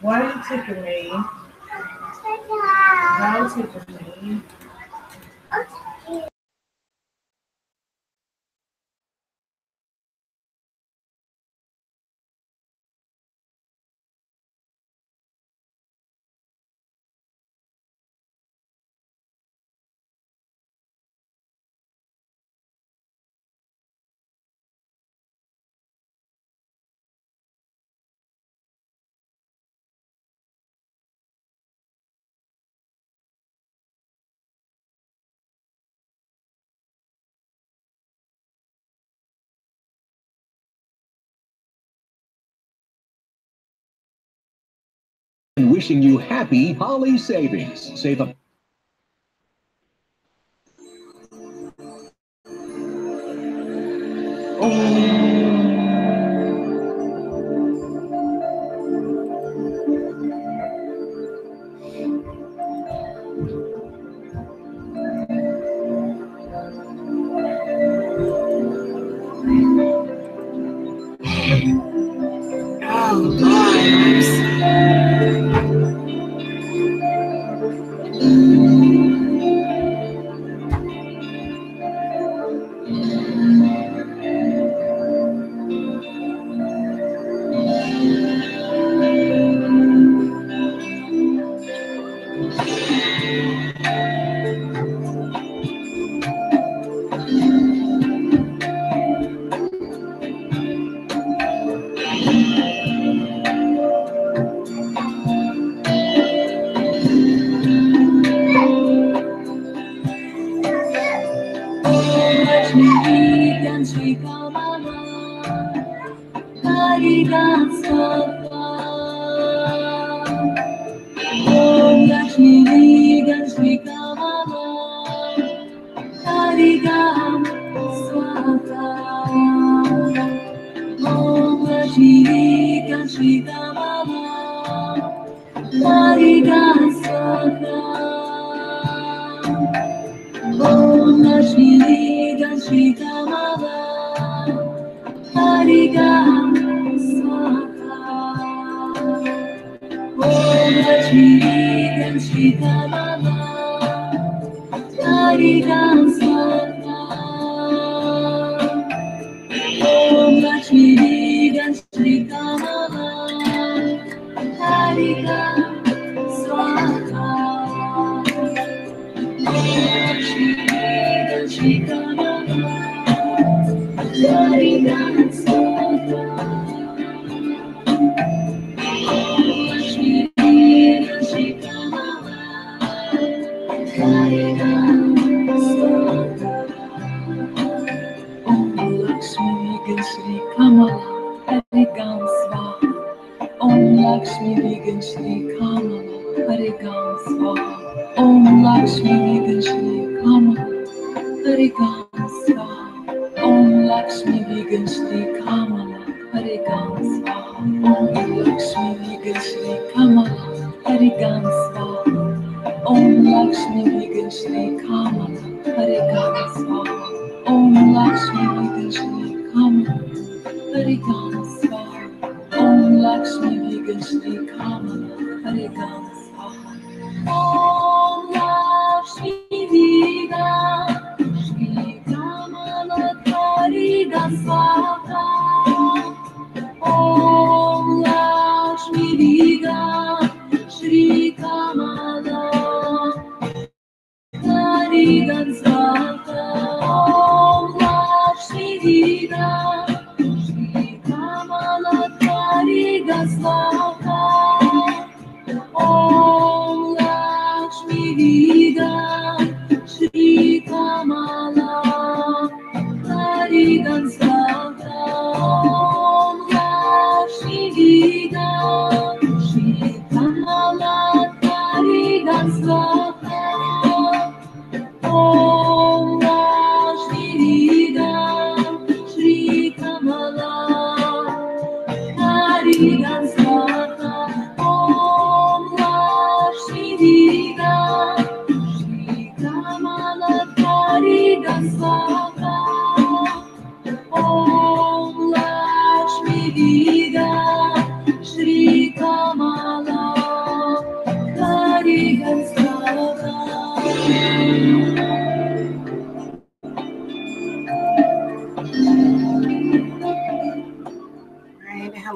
Why are you tickling me? Why are you tickling me? Wishing you happy Holly savings. Save a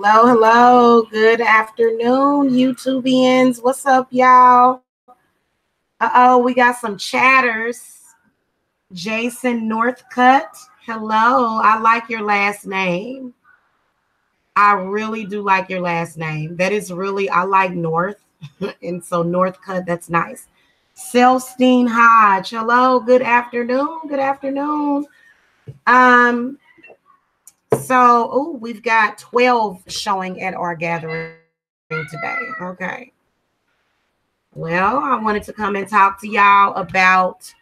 Hello, hello. Good afternoon, YouTubians. What's up, y'all? Uh-oh, we got some chatters. Jason Northcutt. Hello. I like your last name. I really do like your last name. That is really, I like North. And so Northcutt, that's nice. Celestine Hodge. Hello. Good afternoon. Good afternoon. So, we've got 12 showing at our gathering today. Okay. Well, I wanted to come and talk to y'all about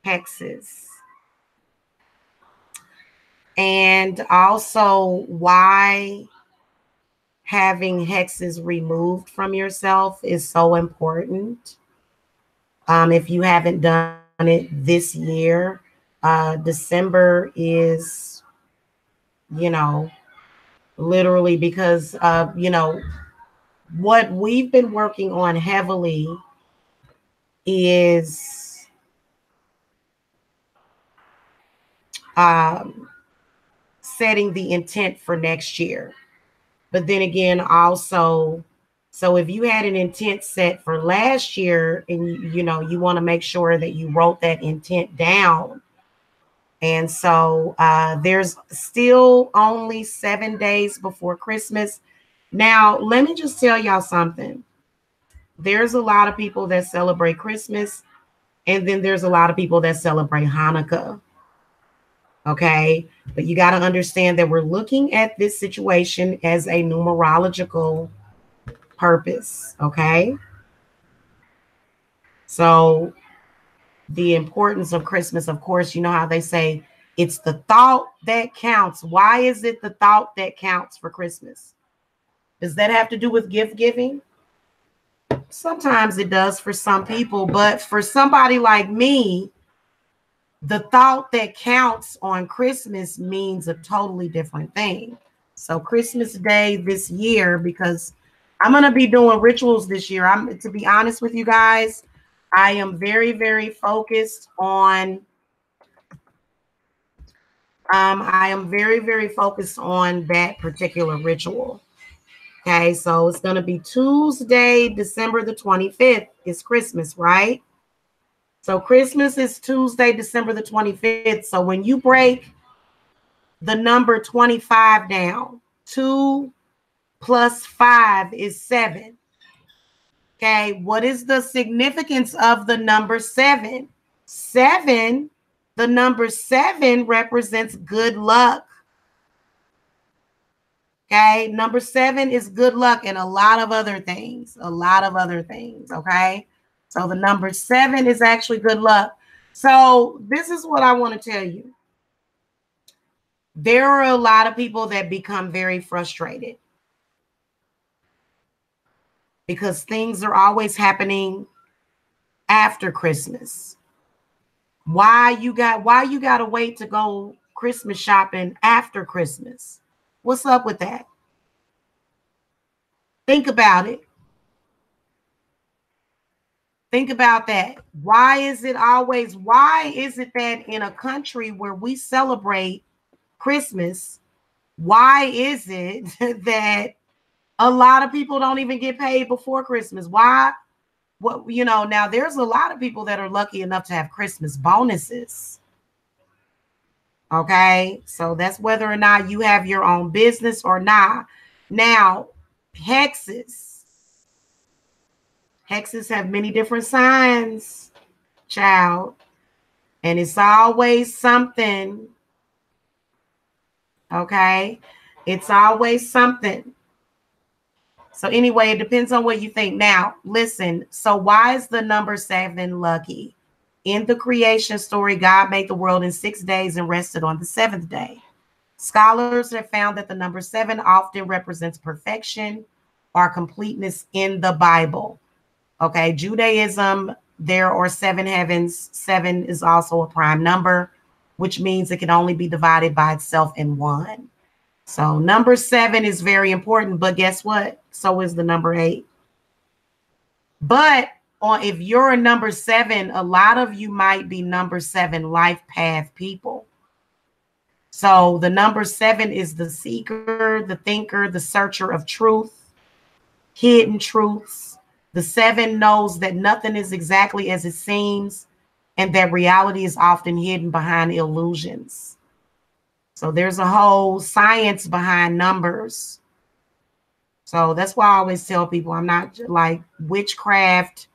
hexes and also why having hexes removed from yourself is so important. If you haven't done it this year, December is, literally because what we've been working on heavily is setting the intent for next year. But then again, also, so if you had an intent set for last year and you want to make sure that you wrote that intent down. And so there's still only 7 days before Christmas. Now, let me just tell y'all something. There's a lot of people that celebrate Christmas, and then there's a lot of people that celebrate Hanukkah. Okay, but you got to understand that we're looking at this situation as a numerological purpose. Okay, so the importance of Christmas, of course, you know how they say it's the thought that counts. Why is it the thought that counts for Christmas? Does that have to do with gift giving? Sometimes it does for some people, but for somebody like me, the thought that counts on Christmas means a totally different thing. So Christmas Day this year, because I'm going to be doing rituals this year. To be honest with you guys, I am very, very focused on that particular ritual. Okay, so it's going to be Tuesday, December the 25th is Christmas, right? So Christmas is Tuesday, December the 25th. So when you break the number 25 down, 2 plus 5 is 7. Okay, what is the significance of the number 7? 7, the number 7 represents good luck. Okay, number 7 is good luck and a lot of other things. Okay, so the number 7 is actually good luck. So this is what I want to tell you. There are a lot of people that become very frustrated because things are always happening after Christmas. Why you got to wait to go Christmas shopping after Christmas? What's up with that? Think about it. Think about that. Why is it that in a country where we celebrate Christmas, why is it that a lot of people don't even get paid before Christmas? Why? Now there's a lot of people that are lucky enough to have Christmas bonuses. Okay, so that's whether or not you have your own business or not. Now, hexes have many different signs, child, and it's always something. Okay, it's always something. So anyway, it depends on what you think. Now, listen, so why is the number 7 lucky? In the creation story, God made the world in 6 days and rested on the 7th day. Scholars have found that the number 7 often represents perfection or completeness in the Bible. Okay, Judaism, there are 7 heavens. 7 is also a prime number, which means it can only be divided by itself in 1. So number 7 is very important, but guess what? So is the number 8. But if you're a number 7, a lot of you might be number 7 life path people. So the number 7 is the seeker, the thinker, the searcher of truth, hidden truths. The 7 knows that nothing is exactly as it seems and that reality is often hidden behind illusions. So there's a whole science behind numbers. So that's why I always tell people I'm not like witchcraft.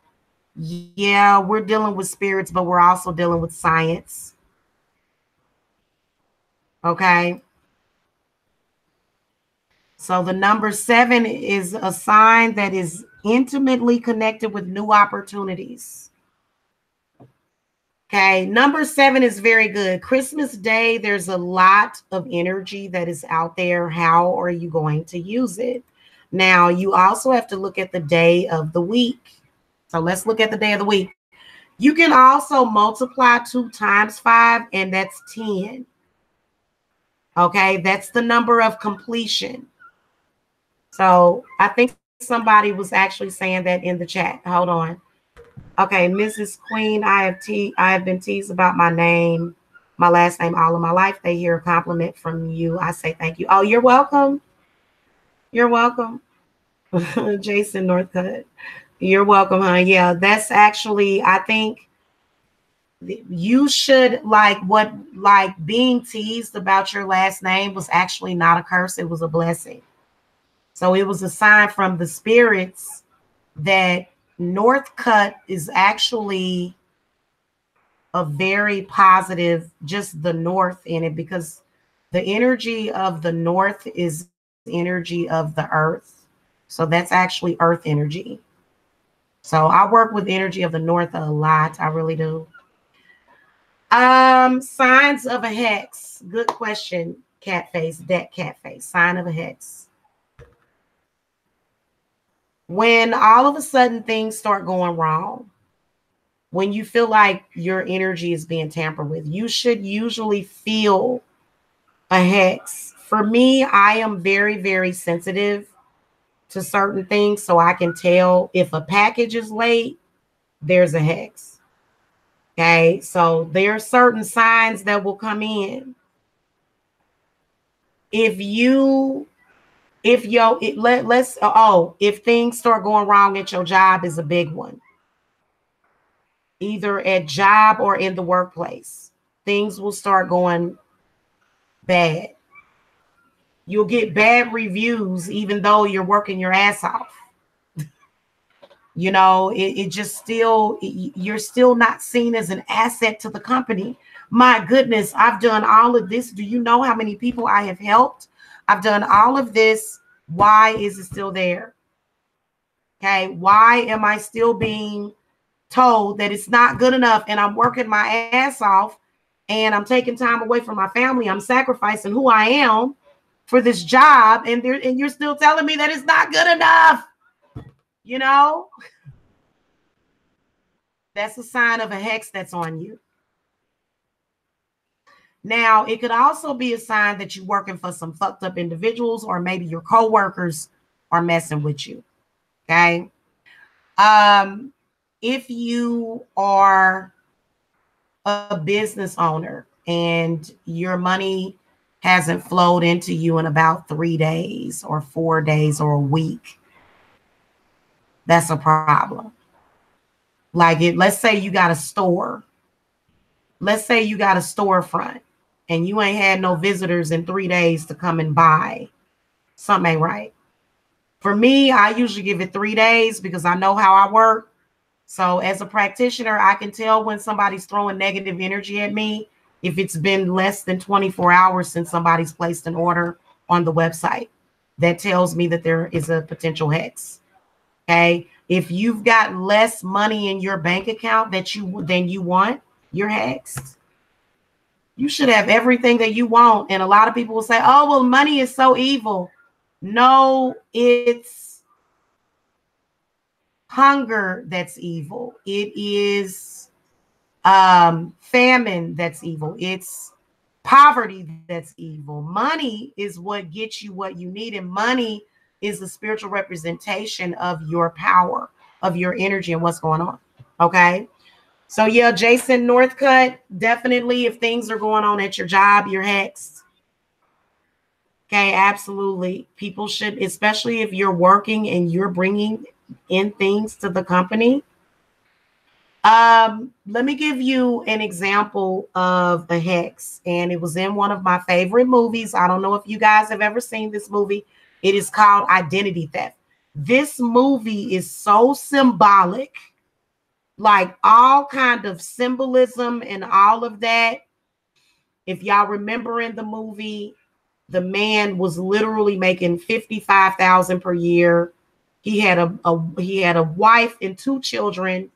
Yeah, we're dealing with spirits, but we're also dealing with science. Okay. So the number 7 is a sign that is intimately connected with new opportunities. Okay. Number 7 is very good. Christmas Day, there's a lot of energy that is out there. How are you going to use it? Now, you also have to look at the day of the week. So let's look at the day of the week. You can also multiply 2 times 5, and that's 10. Okay, that's the number of completion. So I think somebody was actually saying that in the chat. Hold on. Okay, Mrs. Queen, I have been teased about my name, my last name all of my life. They hear a compliment from you. I say thank you. Oh, you're welcome. You're welcome. Jason Northcutt. You're welcome, huh? Yeah, that's actually, I think you should like being teased about your last name was actually not a curse. It was a blessing. So it was a sign from the spirits that Northcutt is actually a very positive, just the north in it, because the energy of the north is energy of the earth. So that's actually earth energy. So I work with energy of the north a lot. I really do. Signs of a hex. Good question, Catface. That Catface. Sign of a hex. When all of a sudden things start going wrong, when you feel like your energy is being tampered with, you should usually feel a hex. For me, I am very, very sensitive to certain things, so I can tell if a package is late, there's a hex. Okay, so there are certain signs that will come in. If things start going wrong at your job is a big one. Either at job or in the workplace, things will start going bad. You'll get bad reviews even though you're working your ass off. You know, you're still not seen as an asset to the company. My goodness, I've done all of this. Do you know how many people I have helped? I've done all of this. Why is it still there? Okay, why am I still being told that it's not good enough and I'm working my ass off and I'm taking time away from my family? I'm sacrificing who I am for this job, and you're still telling me that it's not good enough. You know, that's a sign of a hex that's on you. Now, it could also be a sign that you're working for some fucked up individuals, or maybe your coworkers are messing with you. Okay. If you are a business owner and your money hasn't flowed into you in about 3 days or 4 days or a week, that's a problem. Like let's say you got a store. Let's say you got a storefront and you ain't had no visitors in 3 days to come and buy. Something ain't right. For me, I usually give it 3 days because I know how I work. So as a practitioner, I can tell when somebody's throwing negative energy at me if it's been less than 24 hours since somebody's placed an order on the website. That tells me that there is a potential hex. Okay. If you've got less money in your bank account than you want, you're hexed. You should have everything that you want. And a lot of people will say, oh, well, money is so evil. No, it's hunger that's evil. It is famine that's evil. It's poverty that's evil. Money is what gets you what you need, and money is the spiritual representation of your power, of your energy, and what's going on. Okay. So yeah, Jason Northcutt, definitely if things are going on at your job, you're hexed. Okay, absolutely. People should, especially if you're working and you're bringing in things to the company. Let me give you an example of a hex, and it was in one of my favorite movies. I don't know if you guys have ever seen this movie. It is called Identity Theft. This movie is so symbolic, like all kind of symbolism and all of that. If y'all remember in the movie, the man was literally making 55,000 per year. He had a wife and 2 children.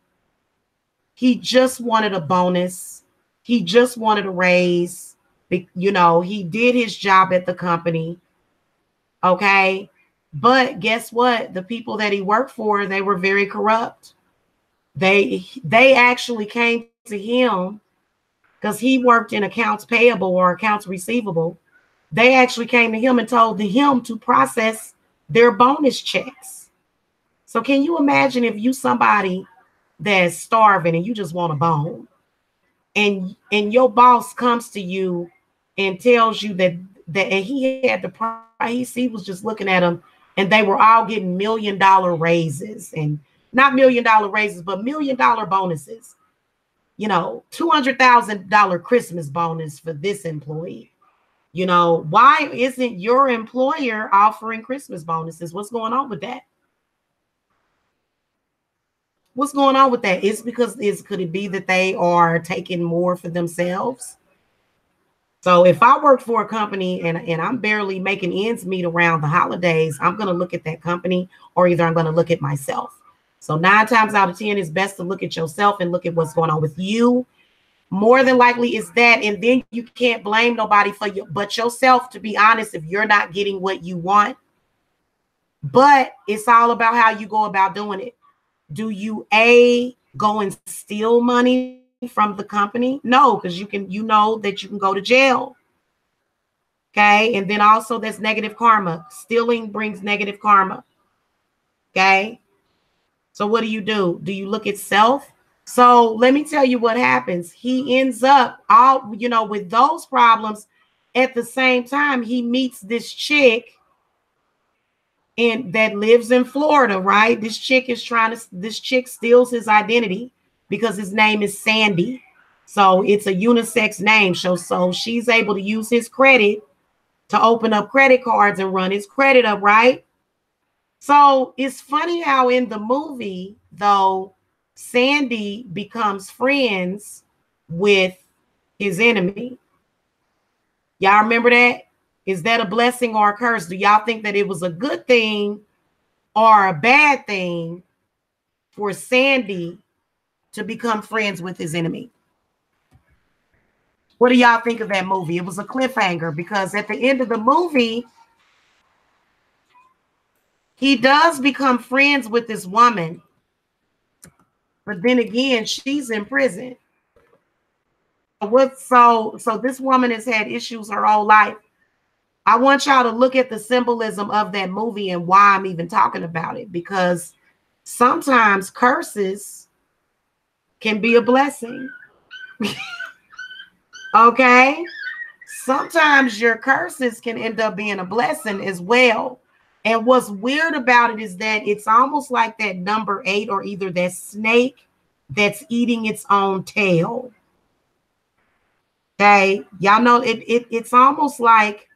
He just wanted a bonus. He just wanted a raise. You know, he did his job at the company. Okay. But guess what? The people that he worked for, they were very corrupt. They actually came to him because he worked in accounts payable or accounts receivable. They actually came to him and told him to process their bonus checks. So can you imagine if you somebody that's starving and you just want a bone, and your boss comes to you and tells you that and he had the price, he was just looking at them, and they were all getting $1 million raises, and not $1 million raises, but $1 million bonuses. You know, $200,000 Christmas bonus for this employee. You know, why isn't your employer offering Christmas bonuses? What's going on with that? What's going on with that? It's because could it be that they are taking more for themselves? So if I work for a company and I'm barely making ends meet around the holidays, I'm going to look at that company, or either I'm going to look at myself. So 9 times out of 10, it's best to look at yourself and look at what's going on with you. More than likely is that, and then you can't blame nobody for you but yourself, to be honest, if you're not getting what you want. But it's all about how you go about doing it. Do you go and steal money from the company? No, because you know that you can go to jail. Okay. And then also that's negative karma. Stealing brings negative karma. Okay. So what do? Do you look at self? So let me tell you what happens. He ends up with those problems. At the same time, he meets this chick that lives in Florida, right? This chick steals his identity because his name is Sandy. So it's a unisex name. So she's able to use his credit to open up credit cards and run his credit up, right? So it's funny how in the movie, though, Sandy becomes friends with his enemy. Y'all remember that? Is that a blessing or a curse? Do y'all think that it was a good thing or a bad thing for Sandy to become friends with his enemy? What do y'all think of that movie? It was a cliffhanger because at the end of the movie, he does become friends with this woman. But then again, she's in prison. So this woman has had issues her whole life. I want y'all to look at the symbolism of that movie and why I'm even talking about it, because sometimes curses can be a blessing. Okay? Sometimes your curses can end up being a blessing as well. And what's weird about it is that it's almost like that number 8, or either that snake that's eating its own tail. Okay, y'all know it's almost like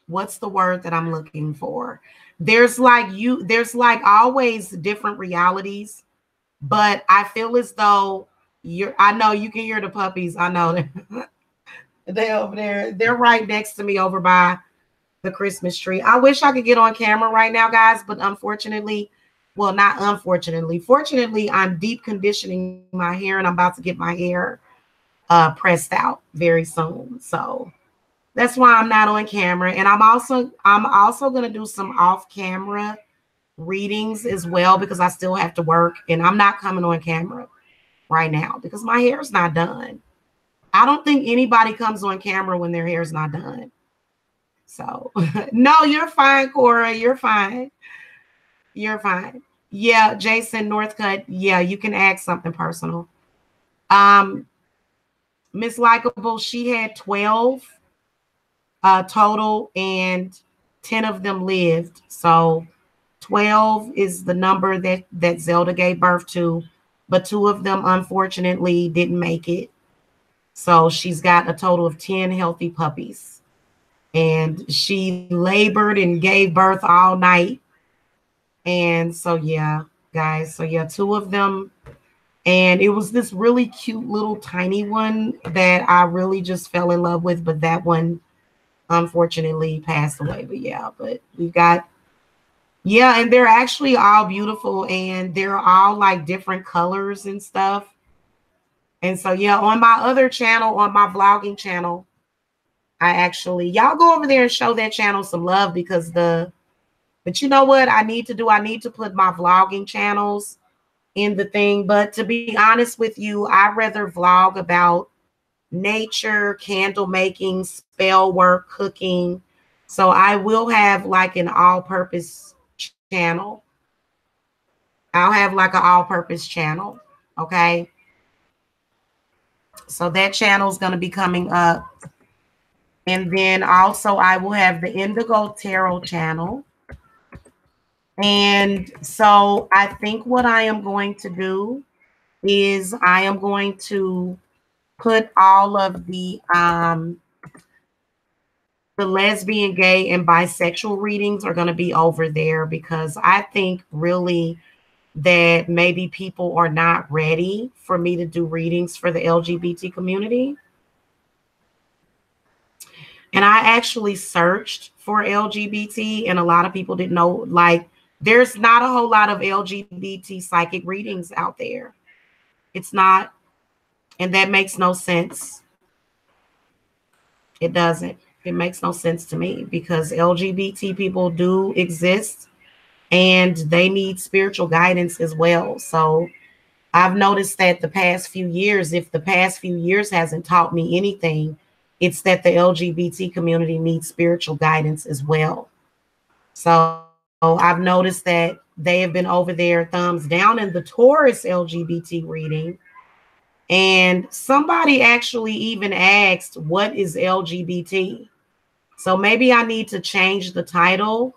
what's the word that I'm looking for? There's like always different realities, but I feel as though I know you can hear the puppies. I know they're over there. They're right next to me over by the Christmas tree. I wish I could get on camera right now, guys, but unfortunately, well, not unfortunately, fortunately, I'm deep conditioning my hair and I'm about to get my hair pressed out very soon. So that's why I'm not on camera. And I'm also going to do some off camera readings as well, because I still have to work and I'm not coming on camera right now because my hair's not done. I don't think anybody comes on camera when their hair's not done. So no, you're fine, Cora. You're fine. You're fine. Yeah, Jason Northcutt. Yeah, you can ask something personal. Miss Likeable, she had 12 total, and 10 of them lived. So 12 is the number that Zelda gave birth to, but 2 of them unfortunately didn't make it. So she's got a total of 10 healthy puppies. And she labored and gave birth all night. And so, yeah, guys. So, yeah, 2 of them. And it was this really cute little tiny one that I really just fell in love with. But that one unfortunately passed away. But yeah, but we got, yeah, and they're actually all beautiful. And they're all like different colors and stuff. And so, yeah, on my other channel, on my vlogging channel, I actually, y'all go over there and show that channel some love because but you know what I need to do? I need to put my vlogging channels in the thing. But to be honest with you, I'd rather vlog about nature, candle making, spell work, cooking. So I will have like an all-purpose channel. I'll have like an all-purpose channel. Okay. So that channel is going to be coming up. And then also I will have the Indigo Tarot channel. And so I think what I am going to do is I am going to put all of the lesbian, gay, and bisexual readings are going to be over there because I think really that maybe people are not ready for me to do readings for the LGBT community. And I actually searched for LGBT, and a lot of people didn't know, like, there's not a whole lot of LGBT psychic readings out there. It's not, and that makes no sense. It doesn't. It makes no sense to me because LGBT people do exist and they need spiritual guidance as well. So I've noticed that the past few years, if the past few years hasn't taught me anything, it's that the LGBT community needs spiritual guidance as well. So I've noticed that they have been over there thumbs down in the Taurus LGBT reading. And somebody actually even asked, what is LGBT? So maybe I need to change the title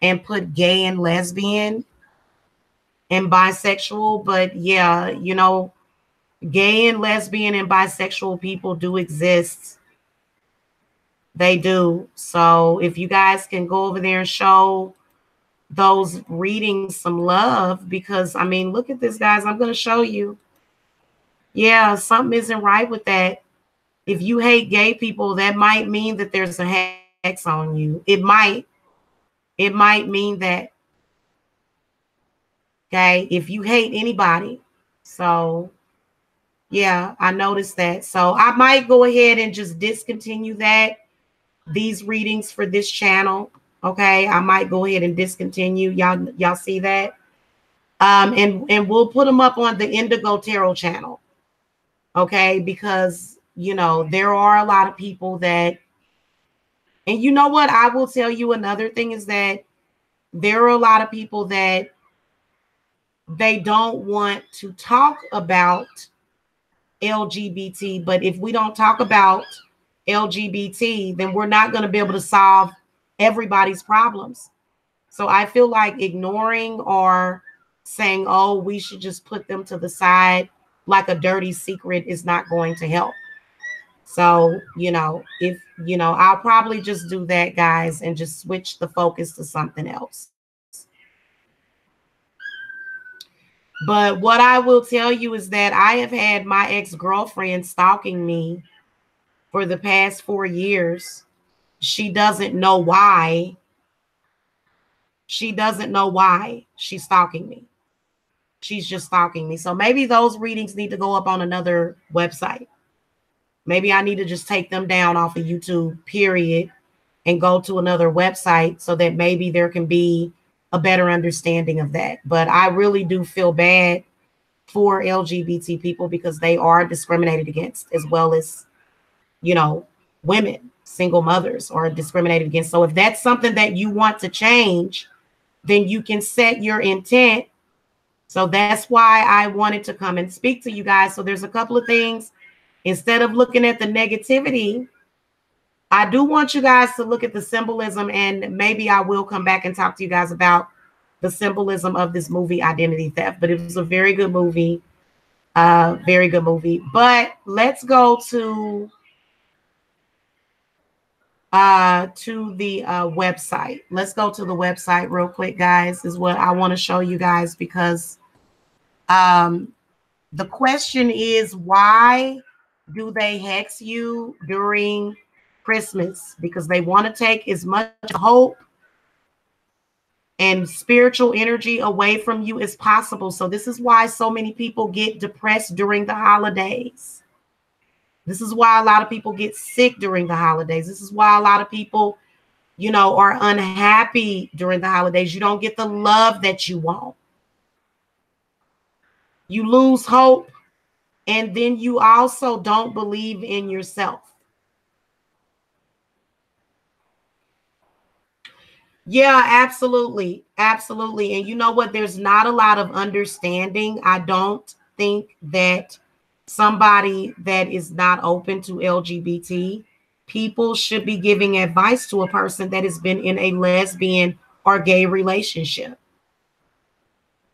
and put gay and lesbian and bisexual. But yeah, you know, gay and lesbian and bisexual people do exist. They do. So if you guys can go over there and show those readings some love, because I mean, look at this, guys. I'm going to show you. Yeah, something isn't right with that. If you hate gay people, that might mean that there's a hex on you. It might mean that. Okay. If you hate anybody. So yeah, I noticed that. So I might go ahead and just discontinue these readings for this channel. Okay. I might go ahead and discontinue. Y'all see that? And we'll put them up on the Indigo Tarot channel. Okay. Because, you know, there are a lot of people that, and you know what? I will tell you another thing is that there are a lot of people that they don't want to talk about LGBT, but if we don't talk about LGBT, then we're not going to be able to solve everybody's problems. So I feel like ignoring or saying, oh, we should just put them to the side like a dirty secret is not going to help. So, you know, if, you know, I'll probably just do that, guys, and just switch the focus to something else. But what I will tell you is that I have had my ex-girlfriend stalking me for the past 4 years. She doesn't know why. She doesn't know why she's stalking me. She's just stalking me. So maybe those readings need to go up on another website. Maybe I need to just take them down off of YouTube, period, and go to another website so that maybe there can be a better understanding of that. But I really do feel bad for LGBT people because they are discriminated against, as well as, you know, women, single mothers are discriminated against. So if that's something that you want to change, then you can set your intent. So that's why I wanted to come and speak to you guys. So there's a couple of things Instead of looking at the negativity, I do want you guys to look at the symbolism, and maybe I will come back and talk to you guys about the symbolism of this movie, Identity Theft. But it was a very good movie. Very good movie. But let's go to the website. Let's go to the website real quick, guys, is what I want to show you guys, because the question is, why do they hex you during Christmas? Because they want to take as much hope and spiritual energy away from you as possible. So this is why so many people get depressed during the holidays. This is why a lot of people get sick during the holidays. This is why a lot of people, you know, are unhappy during the holidays. You don't get the love that you want. You lose hope, and then you also don't believe in yourself. Yeah, absolutely. Absolutely. And you know what? There's not a lot of understanding. I don't think that somebody that is not open to LGBT people should be giving advice to a person that has been in a lesbian or gay relationship.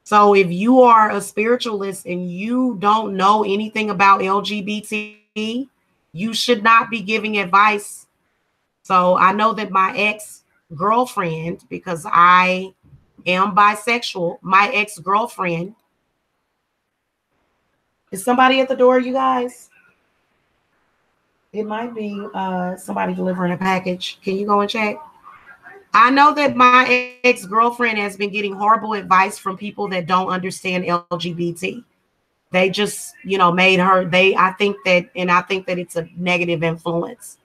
So if you are a spiritualist and you don't know anything about LGBT, you should not be giving advice. So I know that my ex-girlfriend, because I am bisexual, my ex-girlfriend, is somebody at the door, you guys? It might be somebody delivering a package. Can you go and check? I know that my ex-girlfriend has been getting horrible advice from people that don't understand LGBT. They just, you know, made her, I think that it's a negative influence.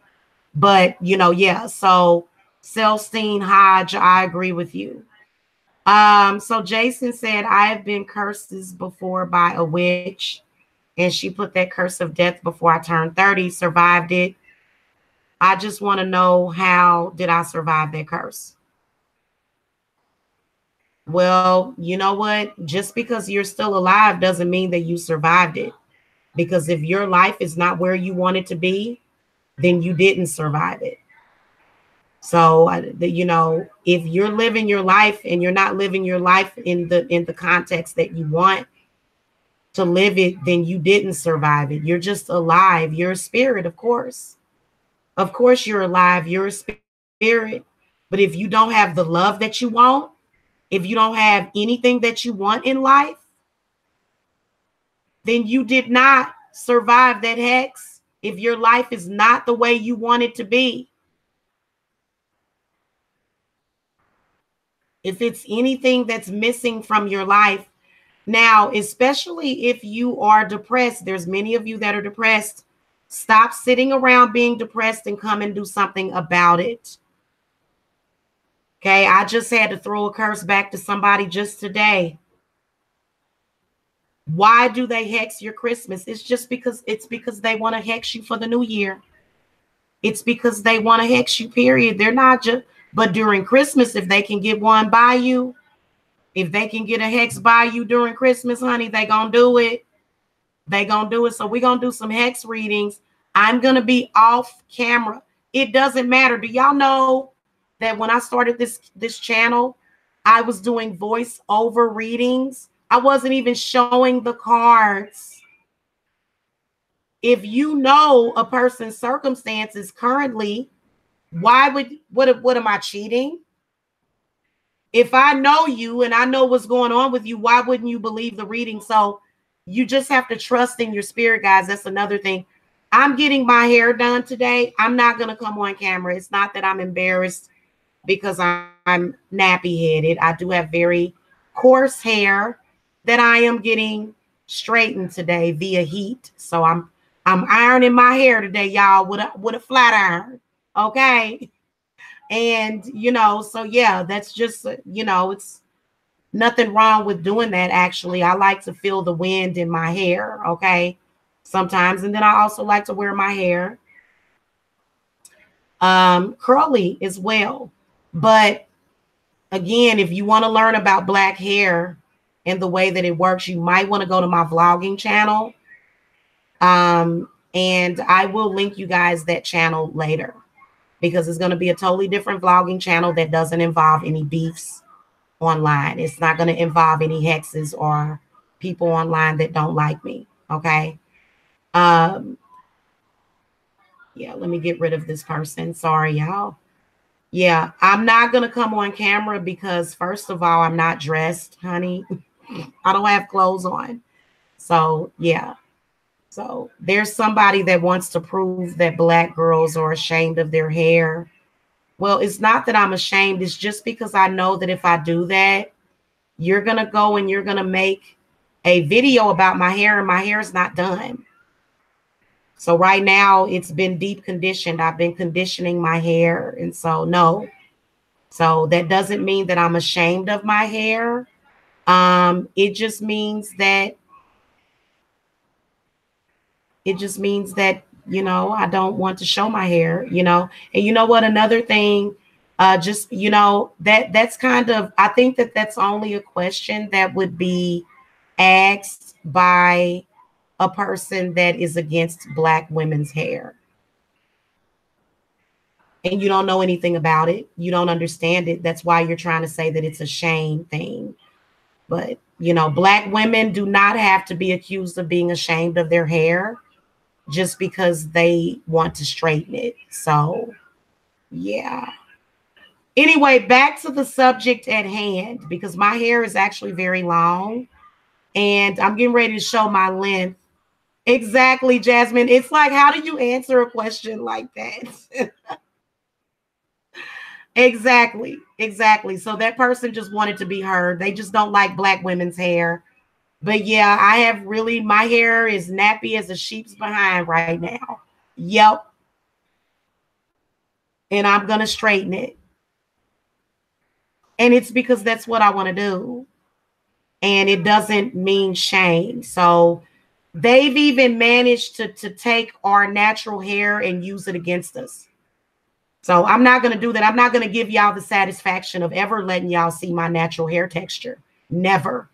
But, you know, yeah, so Celestine Hodge, I agree with you. So Jason said, I have been cursed before by a witch, and she put that curse of death before I turned 30, survived it. I just want to know, how did I survive that curse? Well, you know what? Just because you're still alive doesn't mean that you survived it. Because if your life is not where you want it to be, then you didn't survive it. So, you know, if you're living your life and you're not living your life in the context that you want to live it, then you didn't survive it. You're just alive. You're a spirit, of course. Of course, you're alive. You're a spirit. But if you don't have the love that you want, if you don't have anything that you want in life, then you did not survive that hex. If your life is not the way you want it to be, if it's anything that's missing from your life. Now, especially if you are depressed, there's many of you that are depressed. Stop sitting around being depressed and come and do something about it. Okay, I just had to throw a curse back to somebody just today. Why do they hex your Christmas? It's because they want to hex you for the new year. It's because they want to hex you, period. They're not just, but during Christmas, if they can get one by you, if they can get a hex by you during Christmas, honey, they gonna do it. They gonna do it. So we're gonna do some hex readings. I'm gonna be off camera. It doesn't matter. Do y'all know that when I started this channel, I was doing voice-over readings? I wasn't even showing the cards. If you know a person's circumstances currently, what am I cheating? If I know you and I know what's going on with you, why wouldn't you believe the reading? So you just have to trust in your spirit, guys. That's another thing. I'm getting my hair done today. I'm not going to come on camera. It's not that I'm embarrassed because I'm nappy headed. I do have very coarse hair that I am getting straightened today via heat. So I'm ironing my hair today, y'all, with a flat iron. Okay. And, you know, so yeah, that's just, you know, it's nothing wrong with doing that. Actually, I like to feel the wind in my hair. Okay. Sometimes. And then I also like to wear my hair curly as well. But again, if you want to learn about black hair and the way that it works, you might want to go to my vlogging channel. And I will link you guys that channel later because it's going to be a totally different vlogging channel that doesn't involve any beefs online. It's not going to involve any hexes or people online that don't like me. Okay. Yeah, let me get rid of this person. Sorry, y'all. Yeah, I'm not going to come on camera because first of all, I'm not dressed, honey. I don't have clothes on. So, yeah. So there's somebody that wants to prove that Black girls are ashamed of their hair. Well, it's not that I'm ashamed. It's just because I know that if I do that, you're going to go and you're going to make a video about my hair and my hair is not done. So right now it's been deep conditioned. I've been conditioning my hair. And so no. So that doesn't mean that I'm ashamed of my hair. It just means that you know, I don't want to show my hair, you know. And you know what, another thing, just, you know, that's kind of, I think that that's only a question that would be asked by a person that is against Black women's hair. And you don't know anything about it. You don't understand it. That's why you're trying to say that it's a shame thing. But, you know, Black women do not have to be accused of being ashamed of their hair just because they want to straighten it. So, yeah. Anyway, back to the subject at hand, because my hair is actually very long and I'm getting ready to show my length. Exactly, Jasmine. It's like, how do you answer a question like that? Exactly. So that person just wanted to be heard. They just don't like Black women's hair. But yeah, I have really, my hair is nappy as a sheep's behind right now. Yep. And I'm going to straighten it. And it's because that's what I want to do. And it doesn't mean shame. So they've even managed to take our natural hair and use it against us. So I'm not going to do that. I'm not going to give y'all the satisfaction of ever letting y'all see my natural hair texture. Never.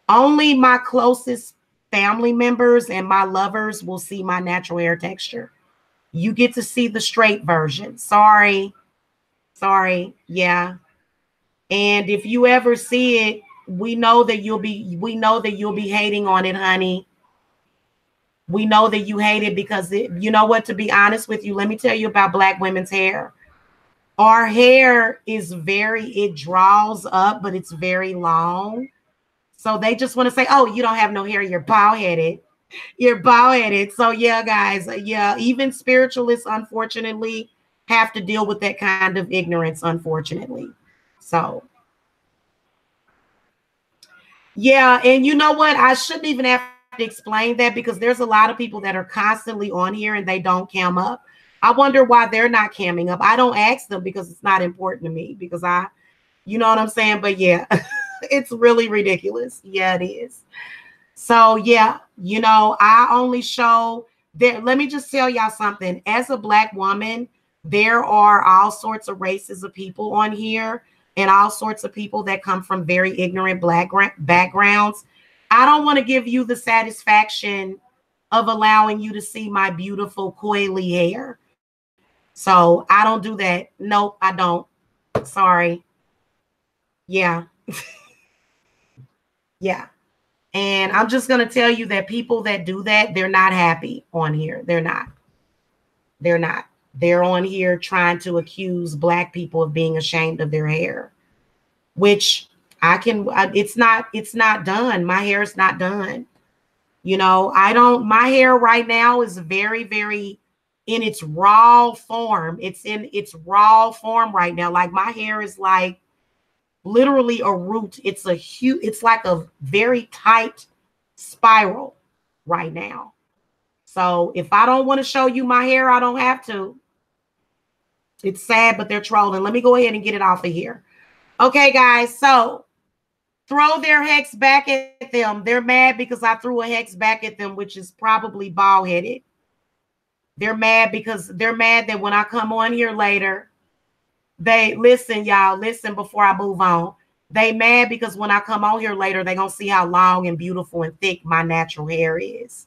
Only my closest family members and my lovers will see my natural hair texture. You get to see the straight version. Sorry. Yeah. And if you ever see it, we know that you'll be hating on it, honey. We know that you hate it because you know what, to be honest with you, let me tell you about Black women's hair. Our hair is it draws up, but it's very long. So they just want to say, oh, you don't have no hair. You're bald-headed. So yeah, guys. Yeah. Even spiritualists, unfortunately, have to deal with that kind of ignorance, unfortunately. So yeah. And you know what? I shouldn't even have to explain that because there's a lot of people that are constantly on here and they don't cam up. I wonder why they're not camming up. I don't ask them because it's not important to me because you know what I'm saying? But yeah, it's really ridiculous. Yeah, it is. So yeah, you know, I only show there. Let me just tell y'all something. As a Black woman, there are all sorts of races of people on here and all sorts of people that come from very ignorant Black backgrounds. I don't want to give you the satisfaction of allowing you to see my beautiful coily hair. So I don't do that. Nope, I don't. Sorry. Yeah. Yeah. And I'm just going to tell you that people that do that, they're not happy on here. They're not. They're on here trying to accuse Black people of being ashamed of their hair, which it's not done. My hair is not done. You know, my hair right now is very, very in its raw form. It's in its raw form right now. Like my hair is like literally a root. It's like a very tight spiral right now. So if I don't want to show you my hair, I don't have to. It's sad, but they're trolling. Let me go ahead and get it off of here. Okay, guys. So throw their hex back at them. They're mad because I threw a hex back at them, which is probably bald-headed. They're mad because they're mad that when I come on here later, listen, y'all, listen before I move on. They mad because when I come on here later, they're going to see how long and beautiful and thick my natural hair is.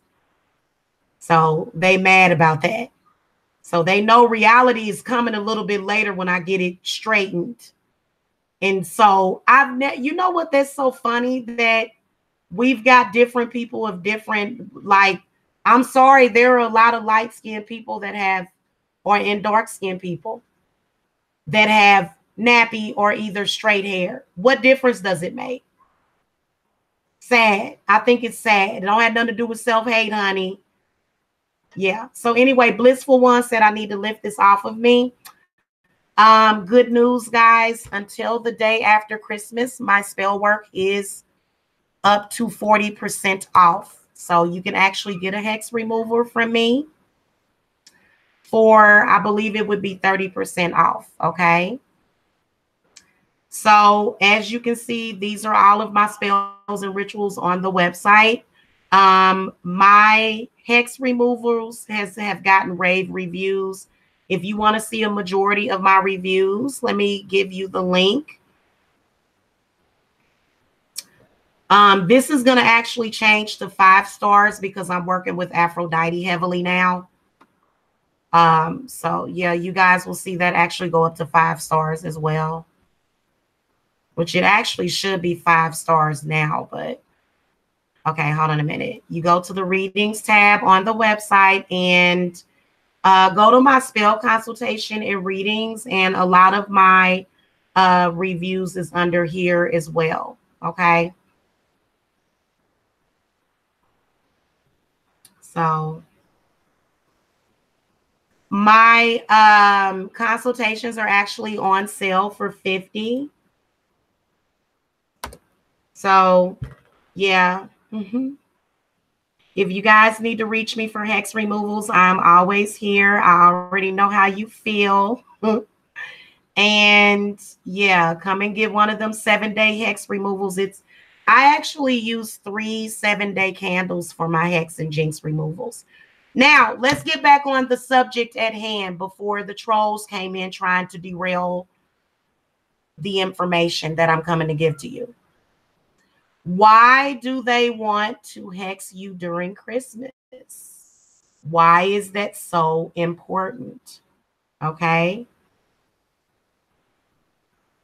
So they mad about that. So they know reality is coming a little bit later when I get it straightened. And so you know what, that's so funny that we've got different people of different, like, I'm sorry, there are a lot of light-skinned people that have, or in dark-skinned people that have nappy or either straight hair. What difference does it make? Sad. I think it's sad. It don't have nothing to do with self-hate, honey. Yeah. So anyway, Blissful One said I need to lift this off of me. Good news, guys. Until the day after Christmas, my spell work is up to 40% off. So you can actually get a hex remover from me for, I believe it would be 30% off. Okay. So as you can see, these are all of my spells and rituals on the website. My hex removals have gotten rave reviews. If you want to see a majority of my reviews, let me give you the link. This is going to actually change to 5 stars because I'm working with Aphrodite heavily now. So yeah, you guys will see that actually go up to 5 stars as well, which it actually should be 5 stars now, but okay, hold on a minute. You go to the readings tab on the website and go to my spell consultation and readings, and a lot of my reviews is under here as well. Okay. So my consultations are actually on sale for $50. So yeah. If you guys need to reach me for hex removals, I'm always here. I already know how you feel. And yeah, come and get one of them 7-day hex removals. I actually use 3 7-day candles for my hex and jinx removals. Now, let's get back on the subject at hand before the trolls came in trying to derail the information that I'm coming to give to you. Why do they want to hex you during Christmas? Why is that so important? Okay.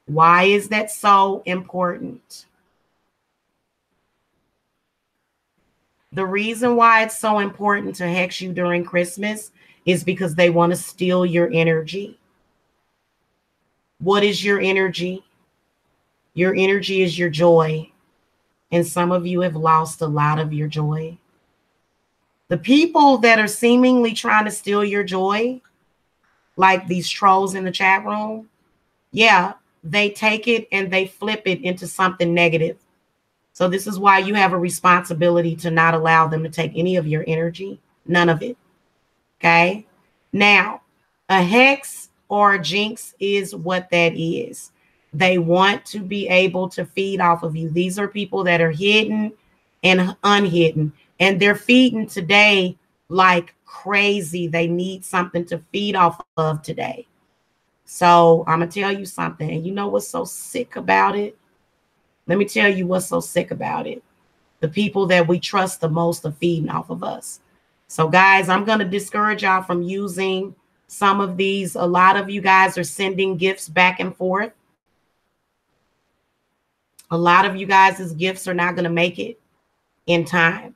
Why is that so important? The reason why it's so important to hex you during Christmas is because they want to steal your energy. What is your energy? Your energy is your joy. And some of you have lost a lot of your joy. The people that are seemingly trying to steal your joy, like these trolls in the chat room, yeah, they take it and they flip it into something negative. So this is why you have a responsibility to not allow them to take any of your energy, none of it. Okay. Now, a hex or a jinx is what that is. They want to be able to feed off of you. These are people that are hidden and unhidden, and they're feeding today like crazy. They need something to feed off of today. So I'm going to tell you something. And you know what's so sick about it? Let me tell you what's so sick about it. The people that we trust the most are feeding off of us. So guys, I'm going to discourage y'all from using some of these. A lot of you guys are sending gifts back and forth. A lot of you guys' gifts are not going to make it in time.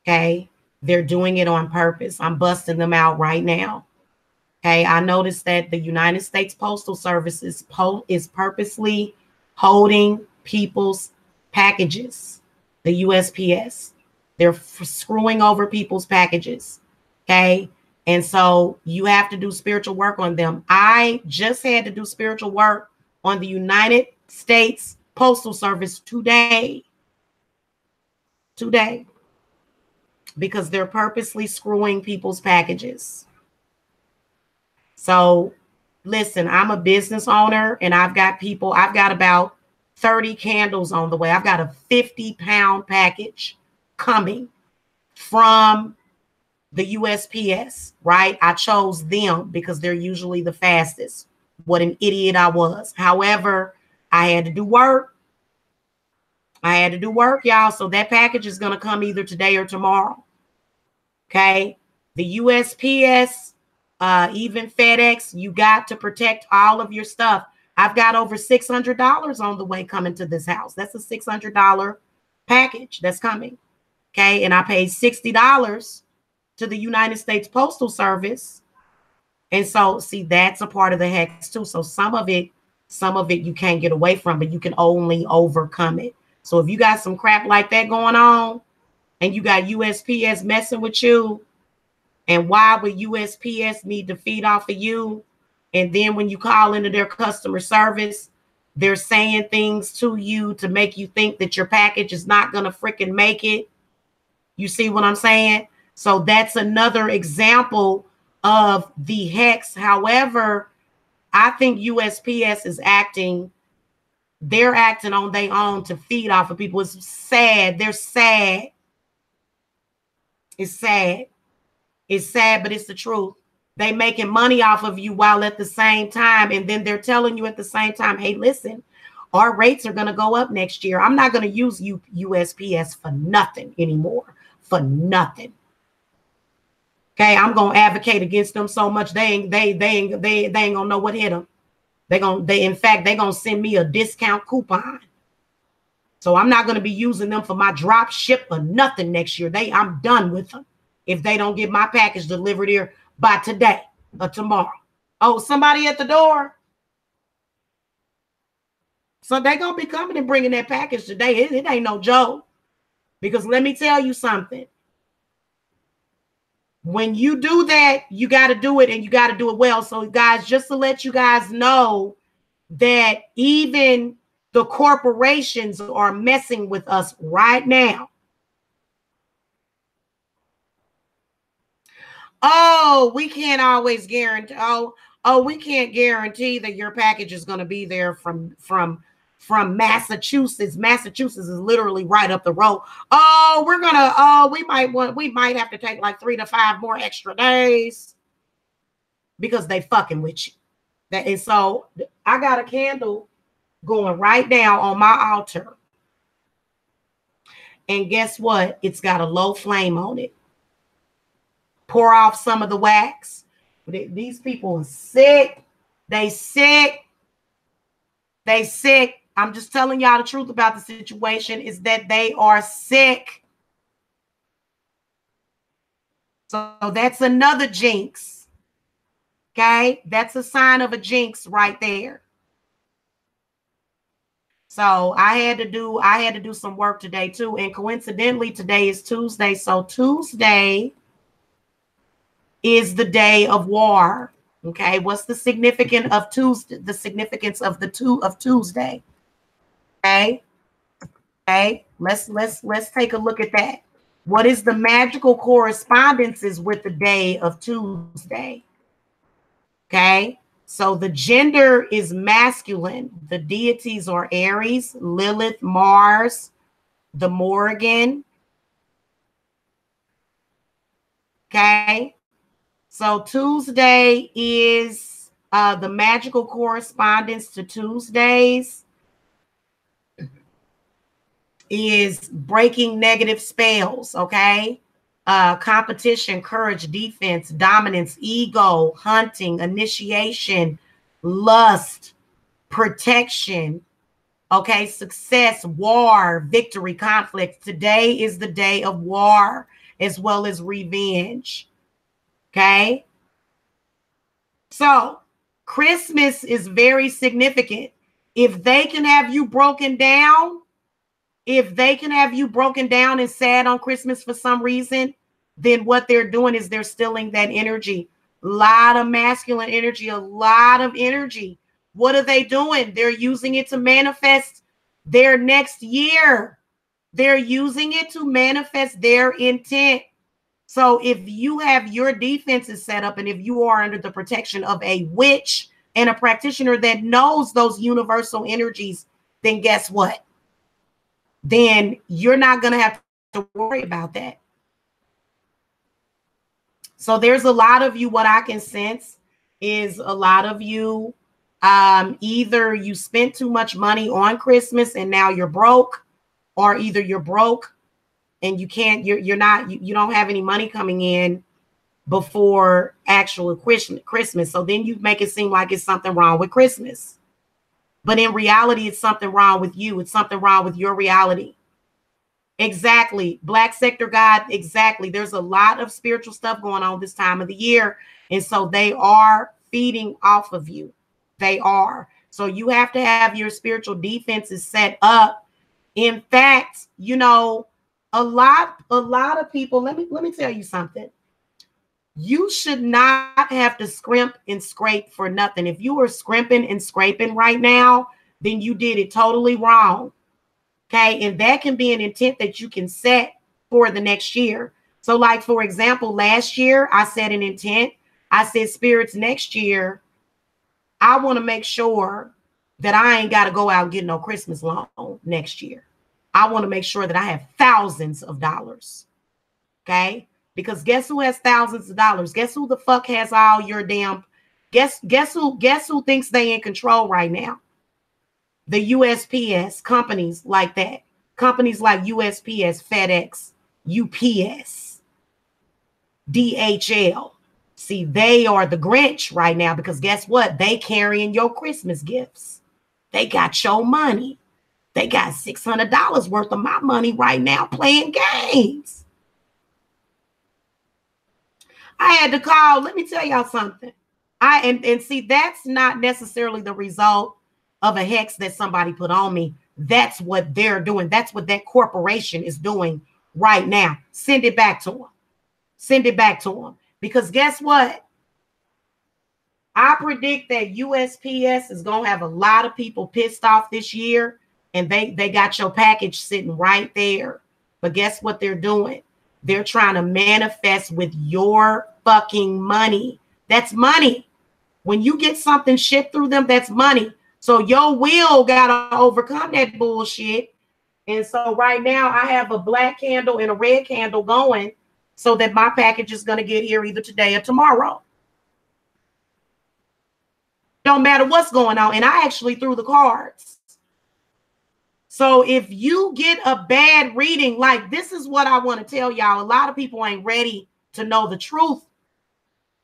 Okay. They're doing it on purpose. I'm busting them out right now. Okay. I noticed that the United States Postal Service is purposely holding people's packages. The USPS. They're screwing over people's packages. Okay. And so you have to do spiritual work on them. I just had to do spiritual work on the United States Postal Service today, because they're purposely screwing people's packages. So listen, I'm a business owner and I've got about 30 candles on the way. I've got a 50-pound package coming from the USPS, right? I chose them because they're usually the fastest. What an idiot I was. However, I had to do work. Y'all. So that package is going to come either today or tomorrow. Okay. The USPS, even FedEx, you got to protect all of your stuff. I've got over $600 on the way coming to this house. That's a $600 package that's coming. Okay. And I paid $60 to the United States Postal Service. And so, see, that's a part of the hex too. So some of it you can't get away from, but you can only overcome it. So if you got some crap like that going on and you got USPS messing with you, and why would USPS need to feed off of you? And then when you call into their customer service, they're saying things to you to make you think that your package is not going to freaking make it. You see what I'm saying? So that's another example of the hex. However, I think USPS is they're acting on their own to feed off of people. It's sad. They're sad. It's sad. It's sad, but it's the truth. They making money off of you while at the same time, and then they're telling you at the same time, hey, listen, our rates are going to go up next year. I'm not going to use USPS for nothing anymore. For nothing. Okay, I'm going to advocate against them so much they ain't gonna know what hit them. In fact, they're gonna send me a discount coupon. So I'm not going to be using them for my drop ship or nothing next year. I'm done with them if they don't get my package delivered here by today or tomorrow. Oh, somebody at the door. So they're going to be coming and bringing that package today. It ain't no joke. Because let me tell you something. When you do that, you got to do it, and you got to do it well. So guys, just to let you guys know that even the corporations are messing with us right now. Oh, we can't always guarantee. Oh, we can't guarantee that your package is going to be there from Massachusetts. Massachusetts is literally right up the road. Oh, we might have to take like 3 to 5 more extra days because they fucking with you. And so I got a candle going right now on my altar. And guess what? It's got a low flame on it. Pour off some of the wax. These people are sick. They sick. I'm just telling y'all the truth about the situation is that they are sick. So that's another jinx. Okay? That's a sign of a jinx right there. So I had to do some work today too. And coincidentally, today is Tuesday. So Tuesday is the day of war. Okay, what's the significance of Tuesday? The significance of Tuesday. Okay, let's take a look at that. What is the magical correspondences with the day of Tuesday? Okay, so the gender is masculine. The deities are Aries, Lilith, Mars, the Morrigan. Okay. So Tuesday is the magical correspondence to Tuesdays is breaking negative spells, okay? Competition, courage, defense, dominance, ego, hunting, initiation, lust, protection, okay? Success, war, victory, conflict. Today is the day of war as well as revenge. Okay. So Christmas is very significant. If they can have you broken down, and sad on Christmas for some reason, then what they're doing is they're stealing that energy. A lot of masculine energy, a lot of energy. What are they doing? They're using it to manifest their next year. They're using it to manifest their intent. So if you have your defenses set up and if you are under the protection of a witch and a practitioner that knows those universal energies, then guess what? Then you're not going to have to worry about that. So there's a lot of you, what I can sense is a lot of you, either you spent too much money on Christmas and now you're broke, or either you're broke and you can't, you don't have any money coming in before actual Christmas. So then you make it seem like it's something wrong with Christmas. But in reality, it's something wrong with you. It's something wrong with your reality. Exactly. Black sector God. Exactly. There's a lot of spiritual stuff going on this time of the year. And so they are feeding off of you. They are. So you have to have your spiritual defenses set up. In fact, you know, a lot of people, let me tell you something. You should not have to scrimp and scrape for nothing. If you are scrimping and scraping right now, then you did it totally wrong. Okay. And that can be an intent that you can set for the next year. So like, for example, last year I set an intent. I said, spirits, next year, I want to make sure that I ain't got to go out and get no Christmas loan next year. I want to make sure that I have thousands of dollars. Okay. Because guess who has thousands of dollars? Guess who the fuck has all your damn, guess who thinks they in control right now? The USPS, companies like that. Companies like USPS, FedEx, UPS, DHL. See, they are the Grinch right now because guess what? They carrying your Christmas gifts. They got your money. They got $600 worth of my money right now playing games. I had to call. Let me tell y'all something. And see, that's not necessarily the result of a hex that somebody put on me. That's what they're doing. That's what that corporation is doing right now. Send it back to them. Send it back to them. Because guess what? I predict that USPS is going to have a lot of people pissed off this year. And they got your package sitting right there. But guess what they're doing? They're trying to manifest with your fucking money. That's money. When you get something shipped through them, that's money. So your will got to overcome that bullshit. And so right now I have a black candle and a red candle going so that my package is going to get here either today or tomorrow. Don't matter what's going on. And I actually threw the cards. So if you get a bad reading, like this is what I want to tell y'all. A lot of people ain't ready to know the truth.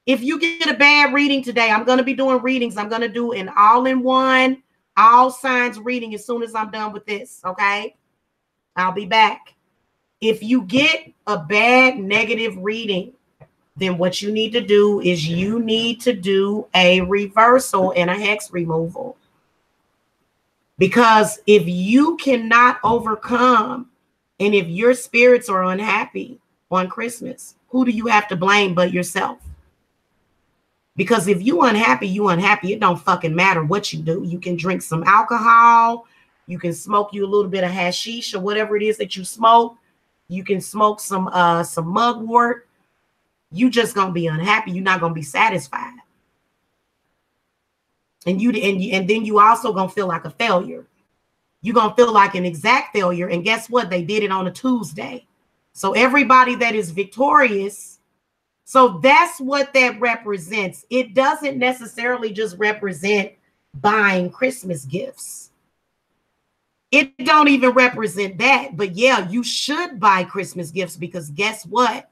If you get a bad reading today, I'm going to be doing readings. I'm going to do an all-in-one, all signs reading as soon as I'm done with this. Okay. I'll be back. If you get a bad negative reading, then what you need to do is you need to do a reversal and a hex removal. Because if you cannot overcome, and if your spirits are unhappy on Christmas, who do you have to blame but yourself? Because if you unhappy, you unhappy. It don't fucking matter what you do. You can drink some alcohol. You can smoke you a little bit of hashish or whatever it is that you smoke. You can smoke some mugwort. You just gonna be unhappy. You're not gonna be satisfied. And then you also gonna feel like a failure. You're gonna feel like an exact failure. And guess what? They did it on a Tuesday. So everybody that is victorious, so that's what that represents. It doesn't necessarily just represent buying Christmas gifts. It don't even represent that. But yeah, you should buy Christmas gifts because guess what?